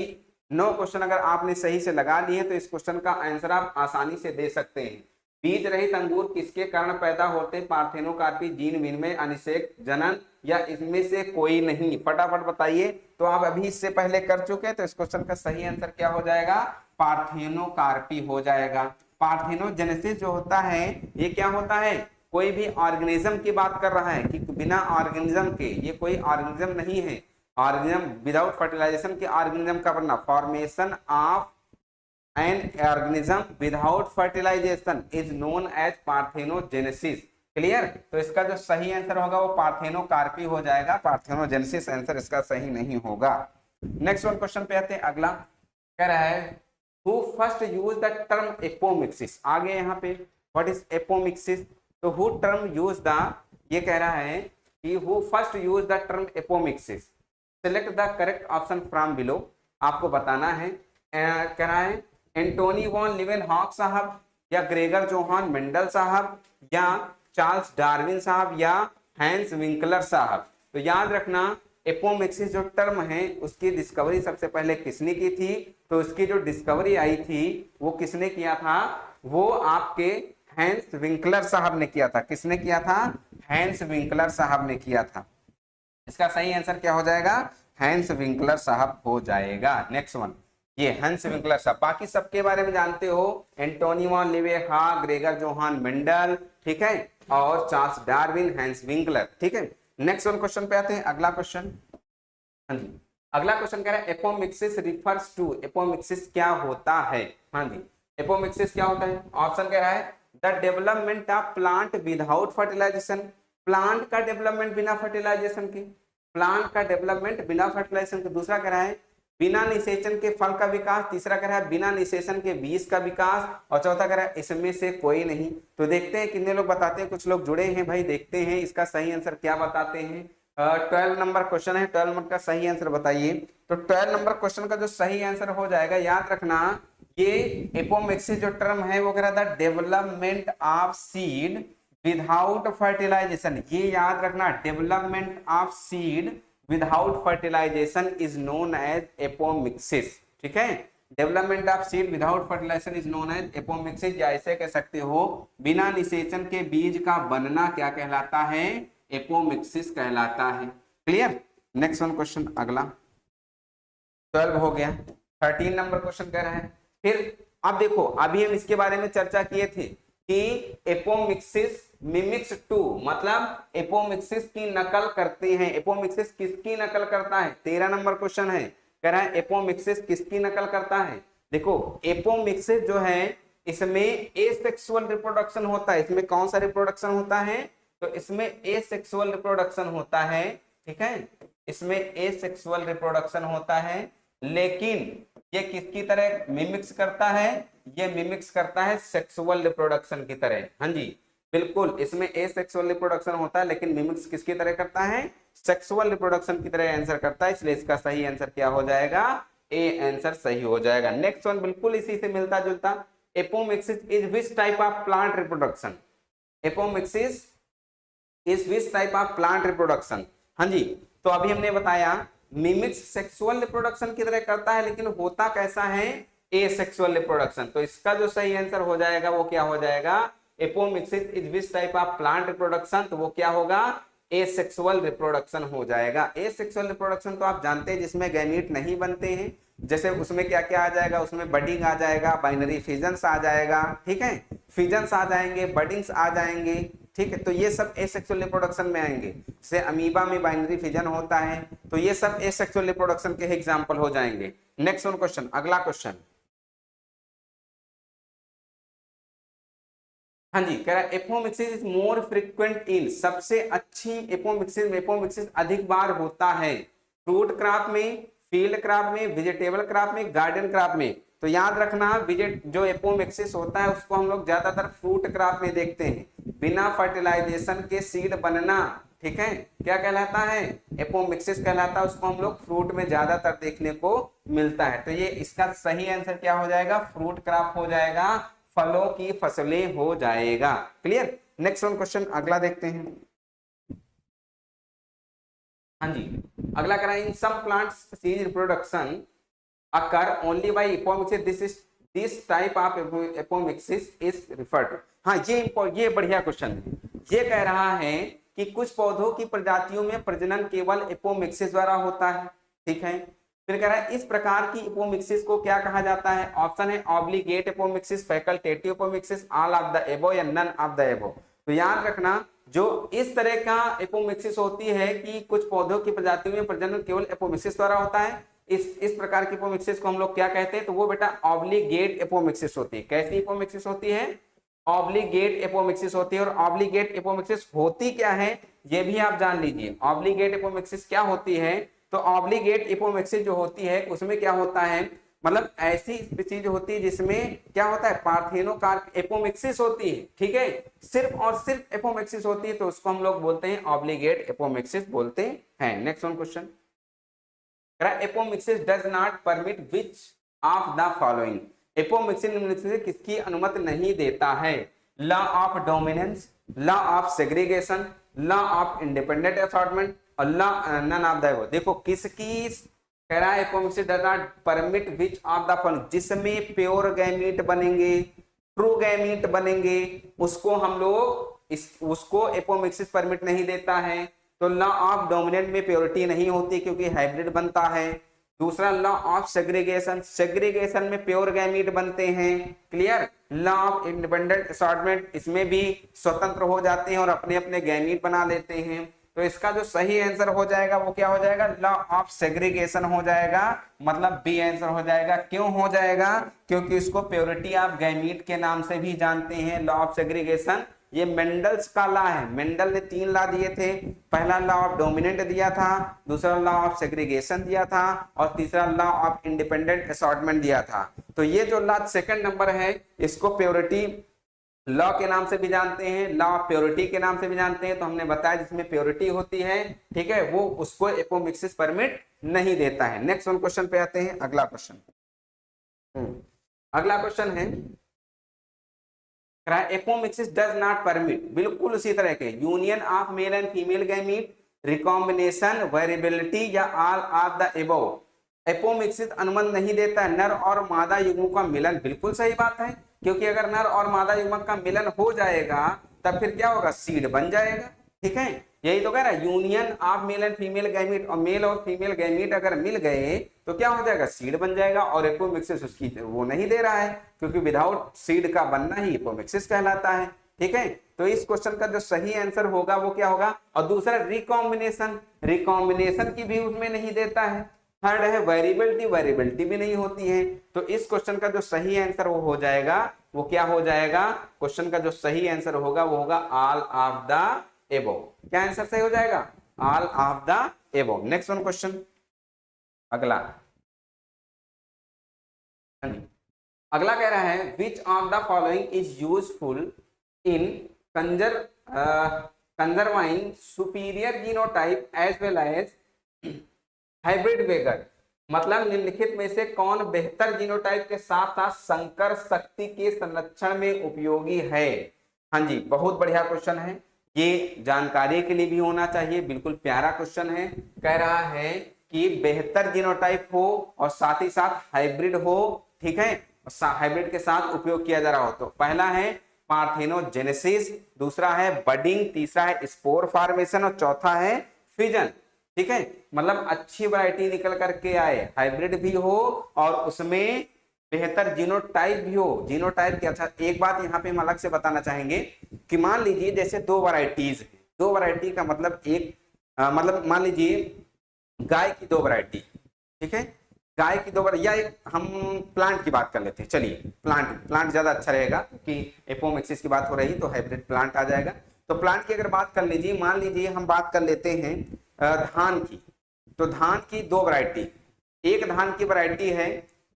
9 क्वेश्चन अगर आपने सही से लगा लिए तो इस क्वेश्चन का आंसर आप आसानी से दे सकते हैं। बीज रहित अंगूर किसके कारण पैदा होते, पार्थेनोकार्पी जीन विनिमय, अनिषेक जनन, या इनमें से कोई नहीं। फटाफट बताइए। तो आप अभी इससे पहले कर चुके हैं, तो इस क्वेश्चन का सही आंसर क्या हो जाएगा, पार्थेनोकार्पी हो जाएगा। पार्थेनोजेनेसिस जो होता है ये क्या होता है, कोई भी ऑर्गेनिज्म की बात कर रहा है कि बिना ऑर्गेनिज्म के, ये कोई ऑर्गेनिज्म नहीं है, ऑर्गेनिज्म विदाउट फर्टिलाइजेशन के ऑर्गेनिज्म का बनना, formation of an organism without fertilization is known as parthenogenesis. Clear. तो इसका जो सही आंसर होगा वो पार्थेनोकार्पी हो जाएगा, पार्थेनोजेनेसिस आंसर इसका सही नहीं होगा। नेक्स्ट वन क्वेश्चन पे आते हैं। अगला कह रहा है who first used the term apomixis। आगे यहाँ पे what is apomixis, तो who term used the, ये कह रहा है कि who first used the term apomixis। select the correct option from below। आपको बताना है, कह रहा है एंटोनी वॉन लिवेनहॉक साहब, या ग्रेगर जोहान मेंडल साहब, या चार्ल्स डार्विन साहब, या हैंस विंकलर साहब। तो याद रखना एपोमिक्सिस जो टर्म है उसकी डिस्कवरी सबसे पहले किसने की थी? तो उसकी जो डिस्कवरी आई थी वो किसने किया था? वो आपके हैंस विंकलर साहब ने किया था। किसने किया था? हैंस विंकलर साहब ने किया था। इसका सही आंसर क्या हो जाएगा? हैंस विंकलर साहब हो जाएगा। नेक्स्ट वन, ये हैंस विंकलर साहब, बाकी सबके बारे में जानते हो, Antony von Leeuwenhoek, Gregor Johan Mendel, ठीक है, और चार्ल्स डार्विन, हैंस विंकलर, ठीक है। नेक्स्ट वन क्वेश्चन पे आते हैं, अगला क्वेश्चन। हाँ जी, अगला क्वेश्चन कह रहा है एपोमिक्सिस रिफर्स टू, एपोमिक्सिस क्या होता है? हाँ जी, एपोमिक्सिस क्या होता है? ऑप्शन कह रहा है the development of plant without fertilization, plant का डेवलपमेंट बिना फर्टिलाइजेशन के, प्लांट का डेवलपमेंट बिना फर्टिलाइजेशन के। दूसरा कह रहा है बिना निषेचन के फल का विकास, तीसरा कह रहा है बिना निषेचन के बीज का विकास, और चौथा कह रहा है इसमें से कोई नहीं। तो देखते हैं कितने लोग बताते हैं, कुछ लोग जुड़े हैं भाई, देखते हैं इसका सही आंसर क्या बताते हैं। 12 नंबर क्वेश्चन है, 12 नंबर का सही आंसर बताइए। तो 12 नंबर क्वेश्चन का जो सही आंसर हो जाएगा, याद रखना, ये एपोमिक्सिस जो टर्म है वो कह रहा था development of seed without fertilization. ये याद रखना, development of seed without fertilization is known as apomixis, ठीक है। Development of seed without fertilization is known as apomixis, या ऐसे कह सकते हो बिना निषेचन के बीज का बनना क्या कहलाता है? एपोमिक्सिस कहलाता है। क्लियर? नेक्स्ट वन क्वेश्चन, अगला 12 हो गया। 13 नंबर क्वेश्चन कह रहा है, फिर अब देखो, अभी हम इसके बारे में चर्चा किए थे कि एपोमिक्सिस मिमिक्स टू, मतलब एपोमिक्सिस की नकल करते हैं। एपोमिक्सिस किसकी नकल करता है? 13 नंबर क्वेश्चन है, कह रहा है एपोमिक्सिस किसकी नकल करता है? देखो, एपोमिक्सिस जो है इसमें एसेक्सुअल रिप्रोडक्शन होता है। इसमें कौन सा रिप्रोडक्शन होता है? तो इसमें एसेक्सुअल रिप्रोडक्शन होता है, ठीक है, इसमें एसेक्सुअल रिप्रोडक्शन होता है। लेकिन ये किसकी तरह मिमिक्स करता है? ये मिमिक्स करता है सेक्सुअल रिप्रोडक्शन की तरह। हाँ जी, बिल्कुल, इसमें एसेक्सुअल रिप्रोडक्शन होता है लेकिन मिमिक्स किसकी तरह करता है? सेक्सुअल रिप्रोडक्शन की तरह आंसर करता है, इसलिए इसका सही आंसर क्या हो जाएगा? ए आंसर सही हो जाएगा। नेक्स्ट वन बिल्कुल इसी से मिलता जुलता, apomixis is which type of plant reproduction? Apomixis is which type of plant reproduction? हाँ जी, तो अभी हमने बताया मिमिक्स सेक्सुअल रिप्रोडक्शन की तरह करता है, लेकिन होता कैसा है? Asexual reproduction. तो इसका जो सही आंसर हो जाएगा वो क्या हो जाएगा? Apomixis is which type of plant reproduction, तो वो क्या होगा? एसेक्सुअल रिप्रोडक्शन हो जाएगा। एसेक्सुअल रिप्रोडक्शन तो आप जानते हैं जिसमें गैमीट नहीं बनते हैं, जैसे उसमें क्या क्या आ जाएगा? उसमें बडिंग आ जाएगा, बाइनरी फिजन्स आ जाएगा, ठीक है, फिजन्स आ जाएंगे, बडिंग्स आ जाएंगे, ठीक है, तो ये सब एसेक्सुअल रिप्रोडक्शन में आएंगे। जैसे अमीबा में बाइनरी फिजन होता है, तो ये सब एसेक्सुअल रिप्रोडक्शन के एग्जांपल हो जाएंगे। नेक्स्ट वन क्वेश्चन, अगला क्वेश्चन। हाँ जी, कह रहा है एपोमिक्सिस इज मोर फ्रीक्वेंट इन, सबसे अच्छी एपोमिक्सिस अधिक बार होता है फ्रूट क्रॉप में, फील्ड क्रॉप में, वेजिटेबल क्रॉप में, गार्डन क्रॉप में। तो याद रखना, जो एपोमिक्सिस होता है उसको हम लोग ज्यादातर फ्रूट क्रॉप में देखते हैं, बिना फर्टिलाइजेशन के सीड बनना, ठीक है, क्या कहलाता है? एपोमिक्सिस कहलाता है, उसको हम लोग फ्रूट में ज्यादातर देखने को मिलता है। तो ये इसका सही आंसर क्या हो जाएगा? फ्रूट क्रॉप हो जाएगा, फलों की फसलें हो जाएगा। क्लियर? नेक्स्ट वन क्वेश्चन, अगला देखते हैं। हाँ जी, अगला करा, in some plants seed reproduction occur only by apomixis, this type of apomixis is referred to. हाँ, ये बढ़िया क्वेश्चन है। ये कह रहा है कि कुछ पौधों की प्रजातियों में प्रजनन केवल एपोमिक्सिस द्वारा होता है, ठीक है। फिर कह रहा है इस प्रकार की एपोमिक्सिस को क्या कहा जाता है? ऑप्शन है obligate apomixis, facultative apomixis, all of the एबो या नन ऑफ द एबो। तो याद रखना, जो इस तरह का एपोमिक्सिस होती है कि कुछ पौधों की प्रजातियों में प्रजनन केवल एपोमिक्सिस द्वारा होता है, इस प्रकार की एपोमिक्सिस को हम लोग क्या कहते हैं? तो वो बेटा ऑब्लिगेट एपोमिक्सिस होती है। कैसी एपोमिक्सिस होती है? ऑब्लिगेट एपोमिक्सिस होती है। और ऑब्लिगेट एपोमिक्सिस होती क्या है ये भी आप जान लीजिए। ऑब्लिगेट एपोमिक्सिस क्या होती है? तो ऑब्लिगेट एपोमिक्सिस जो होती है उसमें क्या होता है, मतलब ऐसी स्पीशीज होती है जिसमें क्या होता है? पार्थेनोकार्प एपोमिक्सिस होती है, ठीक है, सिर्फ और सिर्फ एपोमिक्सिस होती है, तो उसको हम लोग बोलते हैं ऑब्लिगेट एपोमिक्सिस बोलते हैं। Next one question, apomixis does not permit which of the following, apomixis निम्नलिखित में से किसकी अनुमति नहीं देता है? Law of dominance, law of segregation, law of independent assortment, all none of the, देखो किसकी कह रहा है, apomixis does not permit which of the following, जिसमें प्योर गैमीट बनेंगे, ट्रू गैमीट बनेंगे, उसको हम लोग उसको एपोमिक्सिस परमिट नहीं देता है। तो लॉ ऑफ डोमिनेंट में प्योरिटी नहीं होती क्योंकि हाइब्रिड बनता है। दूसरा लॉ ऑफ सेग्रीगेशन, सेग्रीगेशन में प्योर गैमीट बनते हैं। Clear. Law of independent assortment, इसमें भी स्वतंत्र हो जाते हैं और अपने अपने गैमीट बना लेते हैं। तो इसका जो सही आंसर हो जाएगा वो क्या हो जाएगा, लॉ ऑफ सेग्रीगेशन हो जाएगा, मतलब बी आंसर हो जाएगा। क्यों हो जाएगा, क्योंकि इसको प्योरिटी ऑफ गैमीट के नाम से भी जानते हैं। लॉ ऑफ सेग्रीगेशन ये मेंडल्स का लॉ है। मेंडल ने 3 लॉ दिए थे, पहला लॉ ऑफ डोमिनेंट दिया था, दूसरा लॉ ऑफ सेग्रीगेशन दिया था और तीसरा लॉ ऑफ इंडिपेंडेंट असॉर्टमेंट दिया था। तो ये जो लॉ सेकंड नंबर है इसको प्योरिटी लॉ के नाम से भी जानते हैं, लॉ ऑफ प्योरिटी के नाम से भी जानते हैं। तो हमने बताया जिसमें प्योरिटी होती है, ठीक है, वो उसको एपोमिक्सिस परमिट नहीं देता है। नेक्स्ट वन क्वेश्चन पे आते हैं, अगला क्वेश्चन। अगला क्वेश्चन है एपोमिक्सिस डज नॉट परमिट, बिल्कुल उसी तरह के union of male and female gamete, recombination, variability या all of the above. Apomixis अनुमति नहीं देता है नर और मादा युग्मों का मिलन। बिल्कुल सही बात है, क्योंकि अगर नर और मादा युग्मक का मिलन हो जाएगा तब फिर क्या होगा, सीड बन जाएगा। ठीक है, यही तो कह रहा है, union of male and female gamete, और मेल और फीमेल गैमीट अगर मिल गए तो क्या हो जाएगा, सीड बन जाएगा। और एपोमिक्सिस उसकी वो नहीं दे रहा है, क्योंकि विदाउट सीड का बनना ही एपोमिक्सिस कहलाता है। ठीक है, तो इस क्वेश्चन का जो सही आंसर होगा वो क्या होगा। और दूसरा रिकॉम्बिनेशन, रिकॉम्बिनेशन की भी उसमें नहीं देता है। थर्ड है वेरिएबिलिटी, वेरिएबिलिटी भी नहीं होती है। तो इस क्वेश्चन का जो सही आंसर वो हो जाएगा, वो क्या हो जाएगा, क्वेश्चन का जो सही आंसर होगा वो होगा ऑल ऑफ द एबोव। क्या आंसर सही हो जाएगा, all of the above. Next one question, अगला अगला कह रहा है which of the following is useful in conserving superior genotype as well as hybrid vigour. मतलब निम्नलिखित में से कौन बेहतर जीनोटाइप के साथ साथ संकर शक्ति के संरक्षण में उपयोगी है। हाँ जी, बहुत बढ़िया क्वेश्चन है, ये जानकारी के लिए भी होना चाहिए। बिल्कुल प्यारा क्वेश्चन है, कह रहा है कि बेहतर जीनोटाइप हो और साथ ही साथ हाइब्रिड हो। ठीक है, हाइब्रिड के साथ उपयोग किया जा रहा हो। तो पहला है पार्थेनोजेनेसिस, दूसरा है बडिंग, तीसरा है स्पोर फॉर्मेशन और चौथा है फिजन। ठीक है, मतलब अच्छी वैरायटी निकल करके आए, हाइब्रिड भी हो और उसमें बेहतर जीनोटाइप भी हो। जीनोटाइप क्या, अच्छा एक बात यहाँ पे हम अलग से बताना चाहेंगे कि मान लीजिए जैसे 2 वैरायटीज है, 2 वैरायटी का मतलब मतलब मान लीजिए गाय की 2 वैरायटी। ठीक है, गाय की 2 वैरायटी, या हम प्लांट की बात कर लेते हैं। चलिए प्लांट ज्यादा अच्छा रहेगा क्योंकि एपोमिक्सिस की बात हो रही तो हाइब्रिड प्लांट आ जाएगा। तो प्लांट की अगर बात कर लीजिए, मान लीजिए हम बात कर लेते हैं धान की। तो धान की 2 वैरायटी, एक धान की वैरायटी है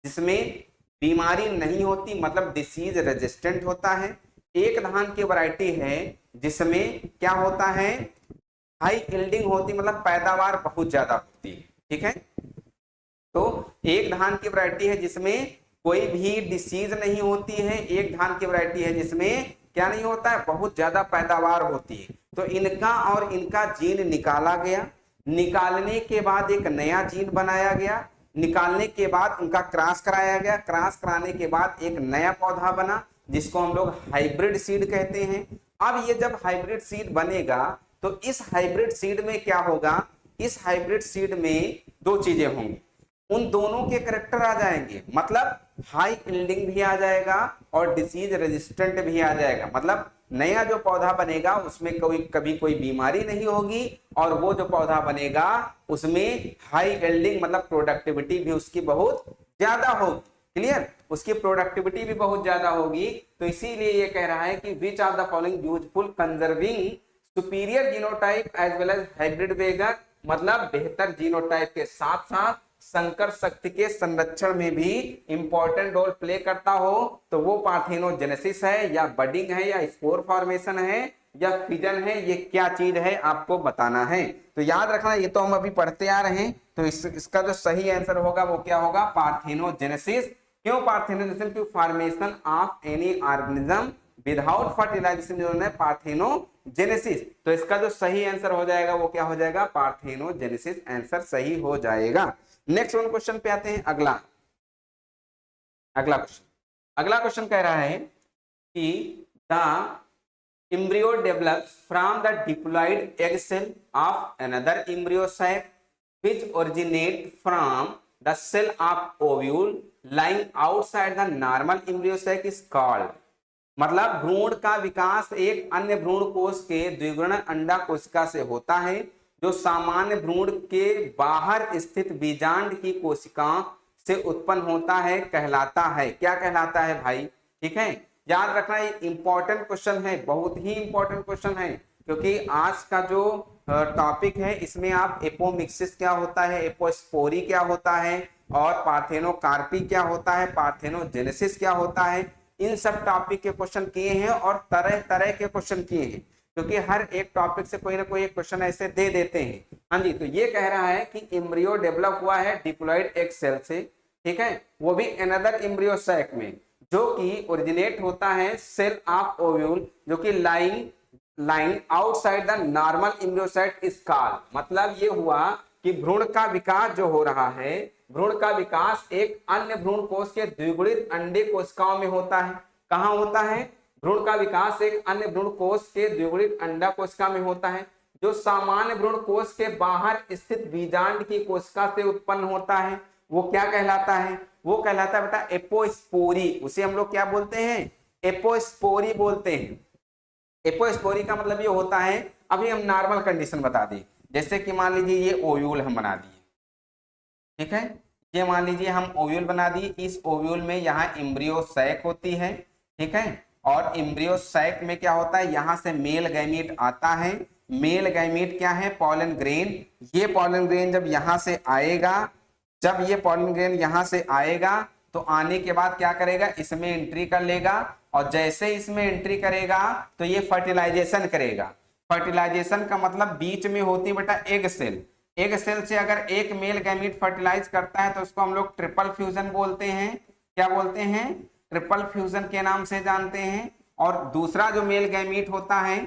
जिसमें बीमारी नहीं होती, मतलब डिसीज रेजिस्टेंट होता है। एक धान की वैरायटी है जिसमें क्या होता है, हाई यील्डिंग होती, मतलब पैदावार बहुत ज्यादा होती है। ठीक है, तो एक धान की वैरायटी है जिसमें कोई भी डिसीज नहीं होती है, एक धान की वैरायटी है जिसमें क्या नहीं होता है, बहुत ज्यादा पैदावार होती है। तो इनका और इनका जीन निकाला गया, निकालने के बाद एक नया जीन बनाया गया, निकालने के बाद उनका क्रॉस कराया गया, क्रॉस कराने के बाद एक नया पौधा बना जिसको हम लोग हाइब्रिड सीड कहते हैं। अब ये जब हाइब्रिड सीड बनेगा तो इस हाइब्रिड सीड में क्या होगा, इस हाइब्रिड सीड में 2 चीजें होंगी, उन दोनों के कैरेक्टर आ जाएंगे, मतलब हाई यील्डिंग भी आ जाएगा और डिसीज रेजिस्टेंट भी आ जाएगा। मतलब नया जो पौधा बनेगा उसमें कभी कोई बीमारी नहीं होगी और वो जो पौधा बनेगा उसमें हाई यील्डिंग, मतलब प्रोडक्टिविटी भी उसकी बहुत ज्यादा होगी। क्लियर, उसकी प्रोडक्टिविटी भी बहुत ज्यादा होगी। तो इसीलिए ये कह रहा है कि which are the following useful conserving superior genotype as well as hybrid vigour, मतलब बेहतर जीनोटाइप के साथ साथ संकर शक्ति के संरक्षण में भी इंपॉर्टेंट रोल प्ले करता हो। तो वो पार्थेनोजेनेसिस है या बडिंग है या स्पोर फॉर्मेशन है या फिजन है, ये क्या चीज है आपको बताना है। तो याद रखना, ये तो हम अभी पढ़ते आ रहे हैं। तो इसका जो सही आंसर होगा वो क्या होगा, पार्थेनोजेनेसिस। क्यों पार्थेनोजेनेसिस, क्योंकि formation of any organism without fertilization जो है पार्थेनोजेनेसिस जेनेसिस। तो इसका जो सही आंसर हो जाएगा वो क्या हो जाएगा, पार्थेनोजेनेसिस आंसर सही हो जाएगा। नेक्स्ट वन क्वेश्चन पे आते हैं। अगला क्वेश्चन कह रहा है कि the embryo develops from the diploid egg cell of another embryo sac which originate from the cell of ovule lying outside the normal embryo sac is called। मतलब भ्रूण का विकास एक अन्य भ्रूण कोश के द्विगुण अंडा कोशिका से होता है जो सामान्य भ्रूण के बाहर स्थित बीजांड की कोशिकाओं से उत्पन्न होता है, कहलाता है। क्या कहलाता है भाई, ठीक है, याद रखना ये इंपॉर्टेंट क्वेश्चन है, बहुत ही इंपॉर्टेंट क्वेश्चन है, क्योंकि आज का जो टॉपिक है इसमें आप एपोमिक्सिस क्या होता है, एपोस्पोरी क्या होता है, और पार्थेनोकार्पी क्या होता है, पार्थेनोजेनेसिस क्या होता है, इन सब टॉपिक के क्वेश्चन किए हैं और तरह तरह के क्वेश्चन किए हैं, क्योंकि हर एक टॉपिक से कोई ना कोई एक क्वेश्चन ऐसे दे देते हैं। हाँ जी, तो ये कह रहा है कि एम्ब्रियो डेवलप हुआ है डिप्लॉइड एग सेल से, ठीक है, वो भी अनदर एम्ब्रियो सैक में, जो कि ओरिजिनेट होता है सेल ऑफ ओव्यूल, जो कि line outside the normal embryo site is called. मतलब ये हुआ कि भ्रूण का विकास जो हो रहा है, भ्रूण का विकास एक अन्य भ्रूण कोश के द्विगुणित अंडे कोशिकाओं में होता है। कहां होता है, भ्रूण का विकास एक अन्य भ्रूण कोश के द्विगुणित अंडा कोशिका में होता है जो सामान्य भ्रूण कोश के बाहर स्थित बीजांड की कोशिका से उत्पन्न होता है। वो क्या कहलाता है, वो कहलाता है बेटा एपोस्पोरी। उसे हम लोग क्या बोलते हैं, एपोस्पोरी बोलते हैं। एपोस्पोरी का मतलब ये होता है, अभी हम नॉर्मल कंडीशन बता दें, जैसे कि मान लीजिए ये ओव्यूल हम बना दिए, ठीक है, ये मान लीजिए हम ओव्यूल बना दिए, इस ओव्यूल में यहाँ एम्ब्रियो सैक होती है, ठीक है, और एम्ब्रियो सैक में क्या होता है, यहाँ से मेल गैमीट आता है। मेल गैमीट क्या है, पॉलन ग्रेन। ये पॉलन ग्रेन जब यहाँ से आएगा, जब ये पॉलन ग्रेन यहाँ से आएगा तो आने के बाद क्या करेगा, इसमें एंट्री कर लेगा, और जैसे इसमें एंट्री करेगा तो ये फर्टिलाइजेशन करेगा। फर्टिलाइजेशन का मतलब बीच में होती है बेटा एग सेल। एग सेल से अगर एक मेल गैमीट फर्टिलाइज करता है तो उसको हम लोग ट्रिपल फ्यूजन बोलते हैं। क्या बोलते हैं, ट्रिपल फ्यूजन के नाम से जानते हैं। और दूसरा जो मेल गैमीट होता है,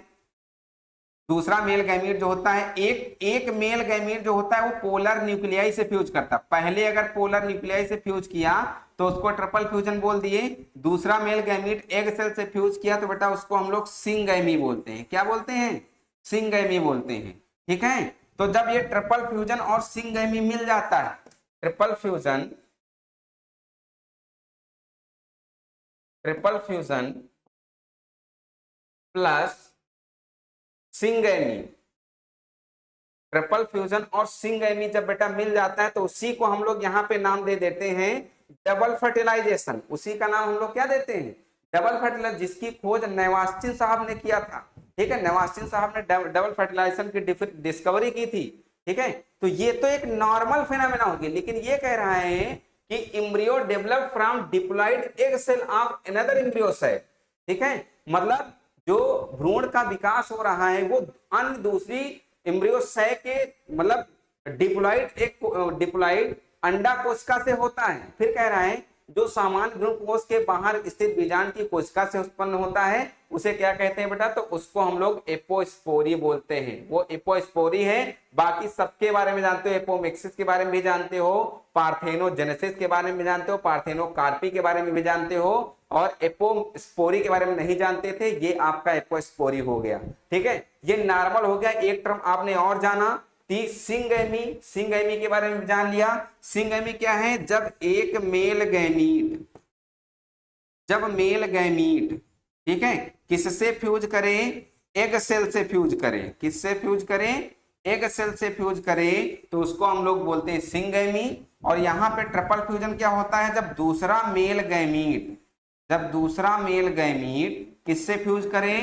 दूसरा मेल गैमीट जो होता है, एक मेल गैमीट जो होता है वो पोलर न्यूक्लियाई से फ्यूज करता है। पहले अगर पोलर न्यूक्लियाई से फ्यूज किया तो उसको ट्रिपल फ्यूजन बोल दिए। दूसरा मेल गैमीट एग सेल से फ्यूज किया तो बेटा उसको हम लोग सिंगैमी बोलते हैं। क्या बोलते हैं, सिंगैमी बोलते हैं, ठीक है। तो जब ये ट्रिपल फ्यूजन और सिंगैमी मिल जाता है, triple fusion plus syngamy, triple fusion और सिंगैमी जब बेटा मिल जाता है तो उसी को हम लोग यहाँ पे नाम दे देते हैं डबल फर्टिलाइजेशन। उसी का नाम हम लोग क्या देते हैं, डबल फर्टिलाइजेशन, जिसकी खोज नेवास्टिन साहब ने किया था, ठीक है। नेवास्टिन साहब ने डबल फर्टिलाइजेशन की डिस्कवरी की थी, ठीक है। तो ये तो एक नॉर्मल फिनोमेना होगी, लेकिन ये कह रहा है कि embryo develop from diploid egg cell of another embryo cell, ठीक है। मतलब जो भ्रूण का विकास हो रहा है वो अन्य दूसरी एम्ब्रियो सैक के मतलब डिप्लॉइड अंडा कोशिका से होता है। फिर कह रहा है जो सामान्य भ्रूण कोश के बाहर स्थित बीजांड की कोशिका से उत्पन्न होता है उसे क्या कहते हैं बेटा, तो उसको हम लोग एपोस्पोरी बोलते हैं। वो एपोस्पोरी है। बाकी सबके बारे में जानते हो, एपोमिक्सिस के बारे में भी जानते हो, पार्थेनोजेनेसिस के बारे में भी जानते हो, पार्थेनोकार्पी के बारे में भी जानते हो, और एपोस्पोरी के बारे में नहीं जानते थे, ये आपका एपोस्पोरी हो गया, ठीक है। ये नॉर्मल हो गया। एक टर्म आपने और जाना, सिंगैमी, सिंगैमी के बारे में जान लिया। सिंगैमी क्या है, जब एक मेल गैमीट, ठीक है, किससे फ्यूज करे, एग सेल से फ्यूज करे। किससे फ्यूज करे, एग सेल से फ्यूज करे, तो उसको हम लोग बोलते हैं सिंगैमी। और यहाँ पे ट्रिपल फ्यूजन क्या होता है, जब दूसरा मेल गैमीट किससे फ्यूज करे,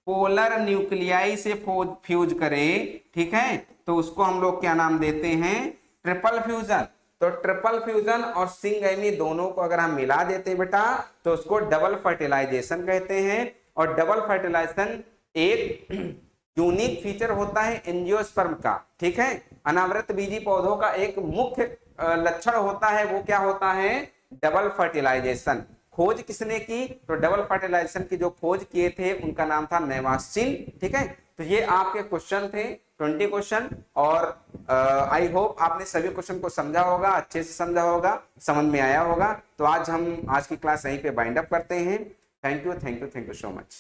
पोलर न्यूक्लियाई से फ्यूज करे, ठीक है, तो उसको हम लोग क्या नाम देते हैं, ट्रिपल फ्यूजन। तो ट्रिपल फ्यूजन और सिंगैमी दोनों को अगर हम मिला देते हैं बेटा तो उसको डबल फर्टिलाइजेशन कहते हैं। और डबल फर्टिलाइजेशन एक यूनिक फीचर होता है एंजियोस्पर्म का, ठीक है। अनावृत बीजी पौधों का एक मुख्य लक्षण होता है, वो क्या होता है, डबल फर्टिलाइजेशन। खोज किसने की, तो डबल फर्टिलाइजेशन की जो खोज किए थे उनका नाम था नेवास्टिन, ठीक है। तो ये आपके क्वेश्चन थे 20 क्वेश्चन, और आई होप आपने सभी क्वेश्चन को समझा होगा, अच्छे से समझा होगा, समझ में आया होगा। तो आज की क्लास यहीं पे बाइंड अप करते हैं। Thank you so much.